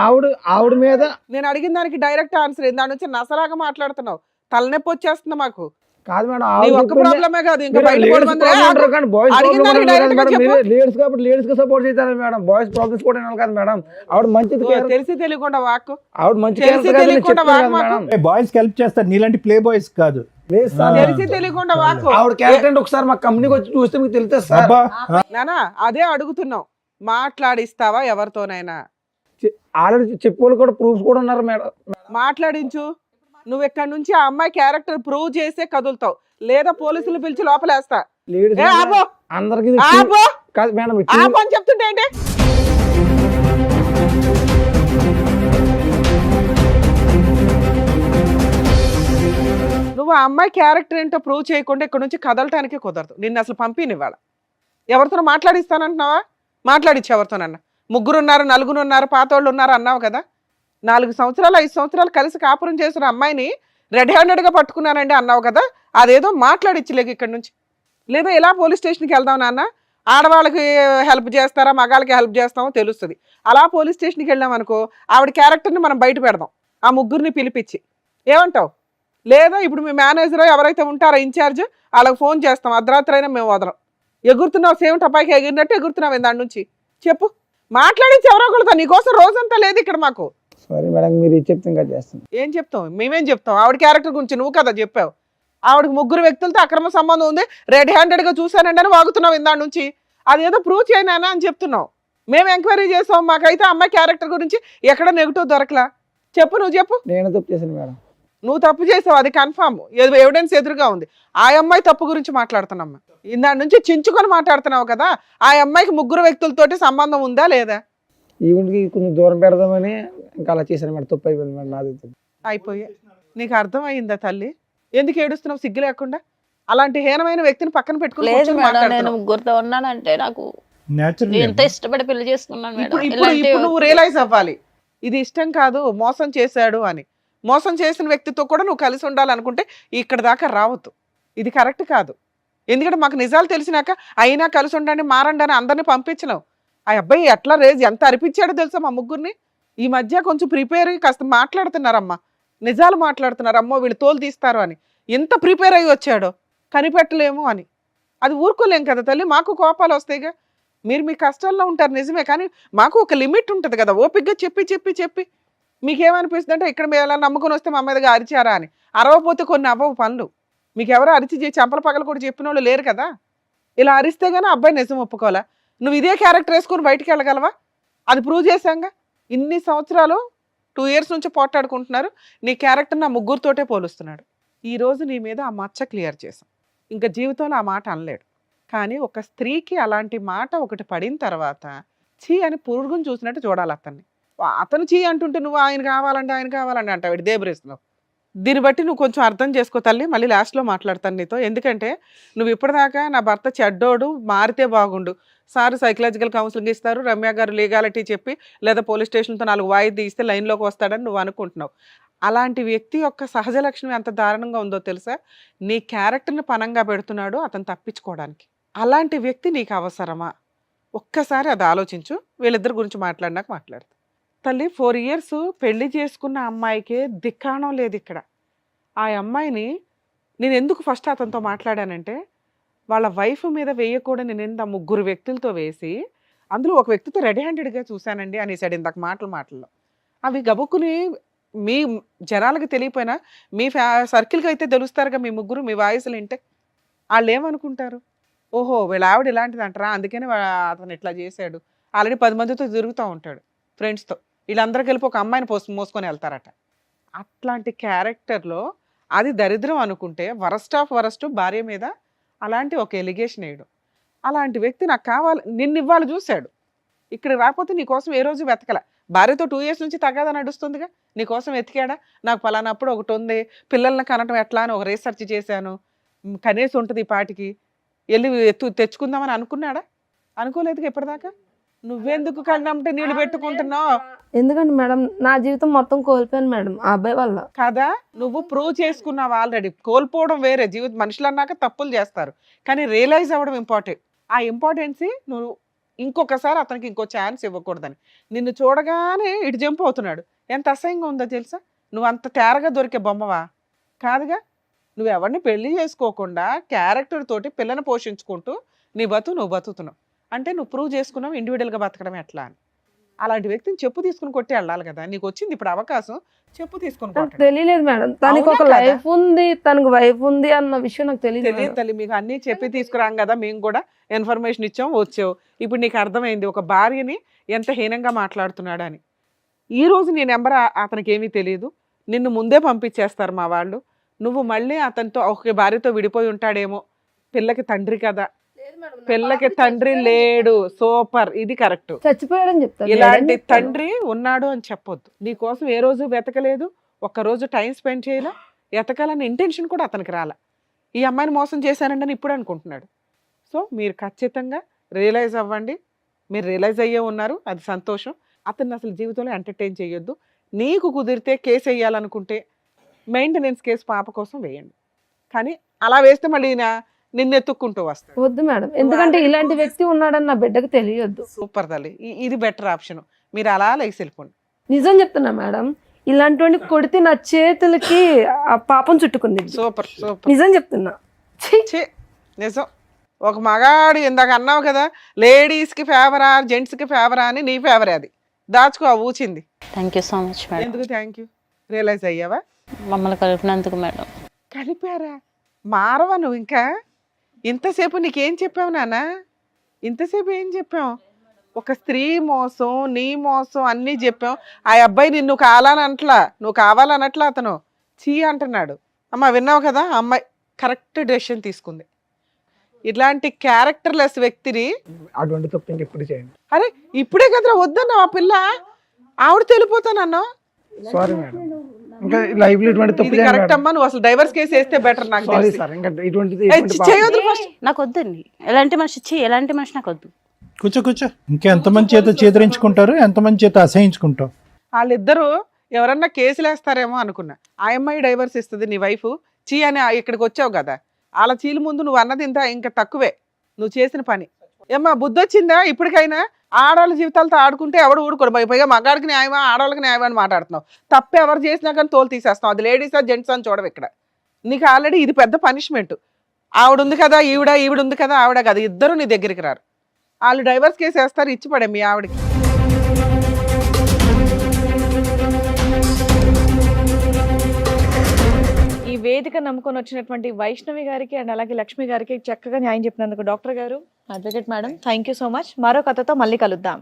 ఆవిడ మీద నేను అడిగిన దానికి డైరెక్ట్ ఆన్సర్. దాని నుంచి నసలాగా మాట్లాడుతున్నావు, తలనొప్పి వచ్చేస్తుంది మాకు. కాదు మేడం నీ ఆవిడ ఒక్క చెప్పింది- ప్రాబ్లమే కాదు, ఇంకా మీరు బయట లేడీస్ పోవడం ప్రాబ్లం అంటారు కానీ బాయ్స్ అడిగిన ప్రాబ్లం దానికి అన్నారు direct గా మేడం. చెప్పు. మీరు లేడీస్ కాబట్టి లేడీస్ కి సపోర్ట్ చేస్తారు మేడం, బాయ్స్ ప్రాబ్లమ్స్ కూడా వినాలి కదా మేడం. ఆవిడ మంచిది ఓ, తెలిసి తెలియకుండా వాక్కు ఆవిడ మంచి తెలిసి character కదా, నేను తెలియకుండా చెప్తున్నాను వాక్ కదా మాకు. మేడం. బాయ్స్ కి హెల్ప్ చేస్తారు, నీలాంటి ప్లే బాయ్స్ కాదు. లేదు సార్, తెలిసి తెలియకుండా వాక్కు. ఆవిడ క్యారెక్టర్ అంటే ఒకసారి మా కంపెనీకి వచ్చి చూస్తే మీకు తెలుస్తుంది సార్. అబ్బా నానా అదే అడుగుతున్నావు, మాట్లాడిస్తావా ఎవరితోనైనా? ఆల్రెడీ చెప్పేవాళ్ళు కూడా ప్రూఫ్స్ కూడా ఉన్నారు మేడం. మాట్లాడించు. నువ్వు ఇక్కడ నుంచి ఆ అమ్మాయి క్యారెక్టర్ ప్రూవ్ చేసే కదులుతావు, లేదా పోలీసులు పిలిచి లోపలేస్తా. లేడీస్ ఏ ఆపో అందరికి ఆపో కాదు మేడం, ఆపో అని చెప్తుంటే ఏంటి? నువ్వు ఆ అమ్మాయి క్యారెక్టర్ ఏంటో ప్రూవ్ చేయకుండా ఇక్కడ నుంచి కదలటానికి కుదరదు. నిన్ను అసలు పంపినివ్వాల. ఎవరితో మాట్లాడిస్తానంటున్నావా? మాట్లాడిచ్చు ఎవరితోనన్నా. 3 ఉన్నారు, 4 ఉన్నారు, పాతోళ్ళు ఉన్నారు అన్నావు కదా. 4 సంవత్సరాలు 5 సంవత్సరాలు కలిసి కాపురం చేసిన అమ్మాయిని రెడ్ హ్యాండెడ్గా పట్టుకున్నానండి అన్నావు కదా. అదేదో మాట్లాడిచ్చలేక ఇక్కడ నుంచి. లేదా ఎలా పోలీస్ స్టేషన్కి వెళ్దాం నాన్న, ఆడవాళ్ళకి హెల్ప్ చేస్తారా మగాళ్ళకి హెల్ప్ చేస్తామో తెలుస్తుంది. అలా పోలీస్ స్టేషన్కి వెళ్ళాం అనుకో, ఆవిడ క్యారెక్టర్ని మనం బయట పెడదాం, ఆ 3 పిలిపించి. ఏమంటావు? లేదా ఇప్పుడు మీ మేనేజర్ ఎవరైతే ఉంటారో ఇన్ఛార్జ్, వాళ్ళకి ఫోన్ చేస్తాం, అర్ధరాత్రి అయినా మేము వదలం. ఎగురుతున్నావు, సేమ్ టపాయికి ఎగిరినట్టు ఎగురుతున్నావు దాని నుంచి. చెప్పు, మాట్లాడించి ఎవరో ఒకళ్ళతో. నీకోసం రోజంతా లేదు ఇక్కడ మాకు. సారీ మేడం, మీరు ఇది చెప్తే ఇంకా చేస్తాను. ఏం చెప్తాం? మేమేం చెప్తాం? ఆవిడ క్యారెక్టర్ గురించి నువ్వు కదా చెప్పావు. ఆవిడకి 3 వ్యక్తులతో అక్రమ సంబంధం ఉంది, రెడ్ హ్యాండెడ్గా చూశానండి అని వాగుతున్నావు ఇందాడి నుంచి. అదేదో ప్రూవ్ చేయనా అని చెప్తున్నావు. మేము ఎంక్వైరీ చేసాం, మాకైతే అమ్మాయి క్యారెక్టర్ గురించి ఎక్కడ నెగిటివ్ దొరకలా. చెప్పు, నువ్వు చెప్పు. నేను తప్పు చేశాను మేడం. నువ్వు తప్పు చేసావు, అది కన్ఫామ్, ఎవిడెన్స్ ఎదురుగా ఉంది. ఆ అమ్మాయి తప్పు గురించి మాట్లాడుతున్నామ్మా. ఇందాడి నుంచి చించుకొని మాట్లాడుతున్నావు కదా. ఆ అమ్మాయికి 3 వ్యక్తులతోటి సంబంధం ఉందా లేదా? ఈవెంట్కి కొంచెం దూరం పెడదామని ఇంకా అలా చేశాను మేడం, తప్పు అయిపోయింది మేడం నాది. అయిపోయా. నీకు అర్థమయ్యిందా తల్లి? ఎందుకు ఏడుస్తున్నావు సిగ్గు లేకుండా? అలాంటి హీనమైన వ్యక్తిని పక్కన పెట్టుకుని లేదు కూర్చొని మేడం, నేను మాట్లాడుతున్నావు. 3 ఉన్నానంటే నాకు న్యాచురల్ ఎంత ఇష్టపడి పెళ్లి చేసుకున్నాను మేడం. ఇప్పుడు ఇలాంటి ఇప్పుడు నువ్వు రియలైజ్ అవ్వాలి, ఇది ఇష్టం కాదు, మోసం చేశాడు అని. మోసం చేసిన వ్యక్తితో కూడా నువ్వు కలిసి ఉండాలనుకుంటే ఇక్కడ దాకా రావద్దు. ఇది కరెక్ట్ కాదు. ఎందుకంటే మాకు నిజాలు తెలిసినాక అయినా కలిసి ఉండండి, మారండి అని అందరినీ పంపించలేవు. ఆ అబ్బాయి ఎట్లా ఎంత అరిపించాడో తెలుసా మా 3 ఈ మధ్య కొంచెం ప్రిపేర్ అయ్యి కాస్త మాట్లాడుతున్నారమ్మా, నిజాలు మాట్లాడుతున్నారు. అమ్మో వీళ్ళు తోలు తీస్తారు అని ఎంత ప్రిపేర్ అయ్యి వచ్చాడో, కనిపెట్టలేము అని. అది ఊరుకోలేం కదా తల్లి, మాకు కోపాలు వస్తాయిగా. మీరు మీ కష్టాల్లో ఉంటారు నిజమే, కానీ మాకు ఒక లిమిట్ ఉంటుంది కదా. ఓపికగా చెప్పి చెప్పి చెప్పి మీకేమనిపిస్తుంది అంటే ఇక్కడ మేము ఎలా నమ్ముకొని వస్తే మా మీదగా అరిచారా అని. అరవపోతే కొన్ని అవ్వవు పనులు. మీకు ఎవరో అరిచి చెంపల పగలు కూడా చెప్పిన వాళ్ళు లేరు కదా. ఇలా అరిస్తే గానీ అబ్బాయి నిజం ఒప్పుకోవాలా. నువ్వు ఇదే క్యారెక్టర్ వేసుకొని బయటికి వెళ్ళగలవా? అది ప్రూవ్ చేశాంగా. ఇన్ని సంవత్సరాలు 2 years నుంచి పోట్లాడుకుంటున్నారు. నీ క్యారెక్టర్ నా 3తోటే పోలుస్తున్నాడు. ఈ రోజు నీ మీద ఆ మచ్చ క్లియర్ చేశాం. ఇంకా జీవితంలో ఆ మాట అనలేడు. కానీ ఒక స్త్రీకి అలాంటి మాట ఒకటి పడిన తర్వాత చీ అని పురుగుని చూసినట్టు చూడాలి అతన్ని. అతను చీ అంటుంటే నువ్వు ఆయన కావాలంటే అంటావు, ఇటు దేబరేస్తున్నావు. దీన్ని బట్టి నువ్వు కొంచెం అర్థం చేసుకో తల్లి. మళ్ళీ లాస్ట్లో మాట్లాడతాను నీతో. ఎందుకంటే నువ్వు ఇప్పటిదాకా నా భర్త చెడ్డోడు, మారితే బాగుండు, సార్ సైకలాజికల్ కౌన్సిలింగ్ ఇస్తారు, రమ్య గారు లీగాలిటీ చెప్పి లేదా పోలీస్ స్టేషన్తో 4 వాయిదా ఇస్తే లైన్లోకి వస్తాడని నువ్వు అనుకుంటున్నావు. అలాంటి వ్యక్తి యొక్క సహజ లక్షణం ఎంత దారుణంగా ఉందో తెలుసా? నీ క్యారెక్టర్ని పనంగా పెడుతున్నాడు అతను తప్పించుకోవడానికి. అలాంటి వ్యక్తి నీకు అవసరమా? ఒక్కసారి అది ఆలోచించు. వీళ్ళిద్దరి గురించి మాట్లాడినాక మాట్లాడతా. తల్లి 4 years పెళ్లి చేసుకున్న అమ్మాయికే దిక్కాణం లేదు ఇక్కడ. ఆ అమ్మాయిని నేను ఎందుకు ఫస్ట్ అతనితో మాట్లాడానంటే, వాళ్ళ వైఫ్ మీద వేయకూడని నింద 3 వ్యక్తులతో వేసి, అందులో ఒక వ్యక్తితో రెడ్ హ్యాండెడ్గా చూశానండి అనేసాడు ఇందాక మాటల్లో. అవి గబుక్కుని మీ జనాలకు తెలియపోయినా మీ సర్కిల్కి అయితే తెలుస్తారుగా మీ 3 మీ వాయిస్లు వింటే. వాళ్ళు ఏమనుకుంటారు? ఓహో వీళ్ళ ఆవిడ ఇలాంటిది అంటారా, అందుకని అతను ఇట్లా చేశాడు. ఆల్రెడీ 10 మందితో తిరుగుతూ ఉంటాడు ఫ్రెండ్స్తో. వీళ్ళందరూ కలిపి ఒక అమ్మాయిని మోసుకొని వెళ్తారట. అట్లాంటి క్యారెక్టర్లో అది దరిద్రం అనుకుంటే వరస్ట్ ఆఫ్ వరస్ట్ భార్య మీద అలాంటి ఒక ఎలిగేషన్ వేయడం. అలాంటి వ్యక్తి నాకు కావాలి, నిన్ను ఇవ్వాలి చూశాడు. ఇక్కడ రాకపోతే నీకోసం ఏ రోజు వెతకల. భార్యతో 2 years నుంచి తగాదా నడుస్తుందిగా, నీకోసం వెతికాడా? నాకు పలానప్పుడు ఒకటి ఉంది, పిల్లల్ని కనటం ఎట్లా అని ఒక రీసెర్చ్ చేశాను, కనీసం ఉంటుంది ఈ పాటికి, వెళ్ళి తెచ్చుకుందామని అనుకున్నాడా? అనుకోలేదుగా ఇప్పటిదాకా. నువ్వెందుకు కళ్ళంటే నీళ్ళు పెట్టుకుంటున్నావు? ఎందుకంటే మేడం నా జీవితం మొత్తం కోల్పోయాను మేడం ఆ అబ్బాయి వల్ల. కదా, నువ్వు ప్రూవ్ చేసుకున్నావు ఆల్రెడీ. కోల్పోవడం వేరే, జీవితం మనుషులు అన్నాక తప్పులు చేస్తారు, కానీ రియలైజ్ అవ్వడం ఇంపార్టెంట్. ఆ ఇంపార్టెన్సీ నువ్వు ఇంకొకసారి అతనికి ఇంకో ఛాన్స్ ఇవ్వకూడదని. నిన్ను చూడగానే ఇటు జంప్ అవుతున్నాడు. ఎంత అసహ్యంగా ఉందో తెలుసా? నువ్వు అంత తేరగా దొరికే బొమ్మవా? కాదుగా. నువ్వు ఎవరిని పెళ్లి చేసుకోకుండా క్యారెక్టర్ తోటి పిల్లని పోషించుకుంటూ నీ నువ్వు బతుకుతున్నావు అంటే నువ్వు ప్రూవ్ చేసుకున్నావు ఇండివిజువల్గా బతకడం ఎట్లా అని. అలాంటి వ్యక్తిని చెప్పు తీసుకుని కొట్టి వెళ్ళాలి కదా. నీకు వచ్చింది ఇప్పుడు అవకాశం, చెప్పు తీసుకుని నాకు కొట్టండి. తెలియలేదు మేడం, తనకి ఒక అవునా కదా? లైఫ్ ఉంది, తనకు వైఫ్ ఉంది అన్న విషయం నాకు తెలియదు తెలియదు తల్లి, మీకు అన్నీ చెప్పి తీసుకురాం కదా, మేము కూడా ఇన్ఫర్మేషన్ ఇచ్చాం, వచ్చావు. ఇప్పుడు నీకు అర్థమైంది ఒక భార్యని ఎంత హీనంగా మాట్లాడుతున్నాడు అని. ఈ రోజు నీ నెంబర్ అతనికి ఏమీ తెలియదు, నిన్ను ముందే పంపించేస్తారు మా వాళ్ళు. నువ్వు మళ్ళీ అతనితో ఒక భార్యతో విడిపోయి ఉంటాడేమో. పిల్లకి తండ్రి కదా, పిల్లకి తండ్రి లేడు. సూపర్, ఇది కరెక్ట్. చచ్చిపోయాడని చెప్తాను. ఇలాంటి తండ్రి ఉన్నాడు అని చెప్పొద్దు. నీ కోసం ఏ రోజు వెతకలేదు, ఒక్కరోజు టైం స్పెండ్ చేయలే, ఎతకాలని ఇంటెన్షన్ కూడా అతనికి రాల. ఈ అమ్మాయిని మోసం చేశానండి అని ఇప్పుడు అనుకుంటున్నాడు. సో మీరు ఖచ్చితంగా రియలైజ్ అవ్వండి. మీరు రియలైజ్ అయ్యే ఉన్నారు, అది సంతోషం. అతన్ని అసలు జీవితంలో ఎంటర్టైన్ చేయొద్దు. నీకు కుదిరితే కేసు వేయాలనుకుంటే మెయింటెనెన్స్ కేసు పాప కోసం వేయండి. కానీ అలా వేస్తే మళ్ళీ నిన్నెత్తుక్కుంటూ వస్తాడు. వద్దు మేడం, ఎందుకంటే ఇలాంటి వ్యక్తి ఉన్నాడని నా బిడ్డకు తెలియదు. సూపర్ తల్లి, ఇది బెటర్ ఆప్షన్. మీరు అలా లేసి వెళ్ళిపోండి. నిజం చెప్తున్నా మేడం, ఇలాంటి కొడితే నా చేతులకి ఆ పాపం చుట్టుకుంది. సూపర్ సూపర్, నిజం చెప్తున్నా. ఛీ! ఛీ, నిజం. ఒక మగాడు ఇందాక అన్నావు కదా, లేడీస్కి ఫేవరా జెంట్స్కి ఫేవరా అని, నీ ఫేవరే అది. దాచుకో ఆ ఊచింది. Thank you so much madam. ఎందుకు థ్యాంక్ యూ? రియలైజ్ అయ్యావా? మమ్మల్ని కలిపినందుకు మేడం. కలిపారా? మారవా నువ్వు ఇంకా? ఇంతసేపు నీకేం చెప్పావు నాన్న? ఇంతసేపు ఏం చెప్పావు? ఒక స్త్రీ మోసం, నీ మోసం అన్నీ చెప్పాం. ఆ అబ్బాయి నిన్ను కావాలనట్లా, నువ్వు కావాలనట్లా, అతను చీ అంటున్నాడు. అమ్మ విన్నావు కదా, ఆ అమ్మాయి కరెక్ట్ డెసిషన్ తీసుకుంది. ఇట్లాంటి క్యారెక్టర్లెస్ వ్యక్తిని అటువంటి తప్పు ఇంకెప్పుడు చేయండి. అరే ఇప్పుడే కదరా వద్దన్నా ఆ పిల్ల, ఆవిడ తెలిపోతానన్నా. సారీ మేడం, ఇంకా లైఫ్ లో ఇటువంటి తప్పు ఇది చేయండి కరెక్ట్ మేడం. అమ్మా, నువ్వు అసలు డైవర్స్ కేసు వేస్తే బెటర్ నాకు సారీ తెలిసి. సార్, ఇంకా ఇటువంటిది ఏ, చేయొద్దు first. నాకు వద్దండి ఎలాంటి మనిషి, ఎలాంటి మనిషి నాకు వద్దు. కూర్చో. ఇంకెంతమంది చేత చేదరించుకుంటారు, ఎంతమంది చేత అసహించుకుంటావు. వాళ్ళిద్దరూ ఎవరన్నా కేసులు వేస్తారేమో అనుకున్నా. ఆ అమ్మాయి డైవర్స్ ఇస్తుంది, నీ వైఫ్ చీ అని ఇక్కడికి వచ్చావు కదా, వాళ్ళ చీలు ముందు నువ్వు అన్నది ఇంకా తక్కువే నువ్వు చేసిన పని. ఏమ్మా బుద్ధి వచ్చిందా ఇప్పటికైనా? ఆడవాళ్ళ జీవితాలతో ఆడుకుంటే ఎవడు ఊడుకోడు. పైగా మగాడికి న్యాయమా ఆడవాళ్ళకి న్యాయమా అని మాట్లాడుతున్నావు. తప్పు ఎవరు చేసినా కానీ తోలు తీసేస్తావు. అది లేడీసా జెంట్స్ అని చూడవు ఇక్కడ. నీకు ఆల్రెడీ ఇది పెద్ద పనిష్మెంట్. ఆవిడ ఉంది కదా ఈవిడ ఉంది కదా ఆవిడ కదా, ఇద్దరు నీ దగ్గరికి రారు. వాళ్ళు డైవర్స్ కేసు వేస్తారు, ఇచ్చి పడే మీ ఆవిడకి. ఈ వేదిక నమ్ముకొని వచ్చినటువంటి వైష్ణవి గారికి అండ్ అలాగే లక్ష్మి గారికి చక్కగా న్యాయం చెప్పినందుకు డాక్టర్ గారు, advocate madam, thank you so much. మరో కథతో మళ్ళీ కలుద్దాం.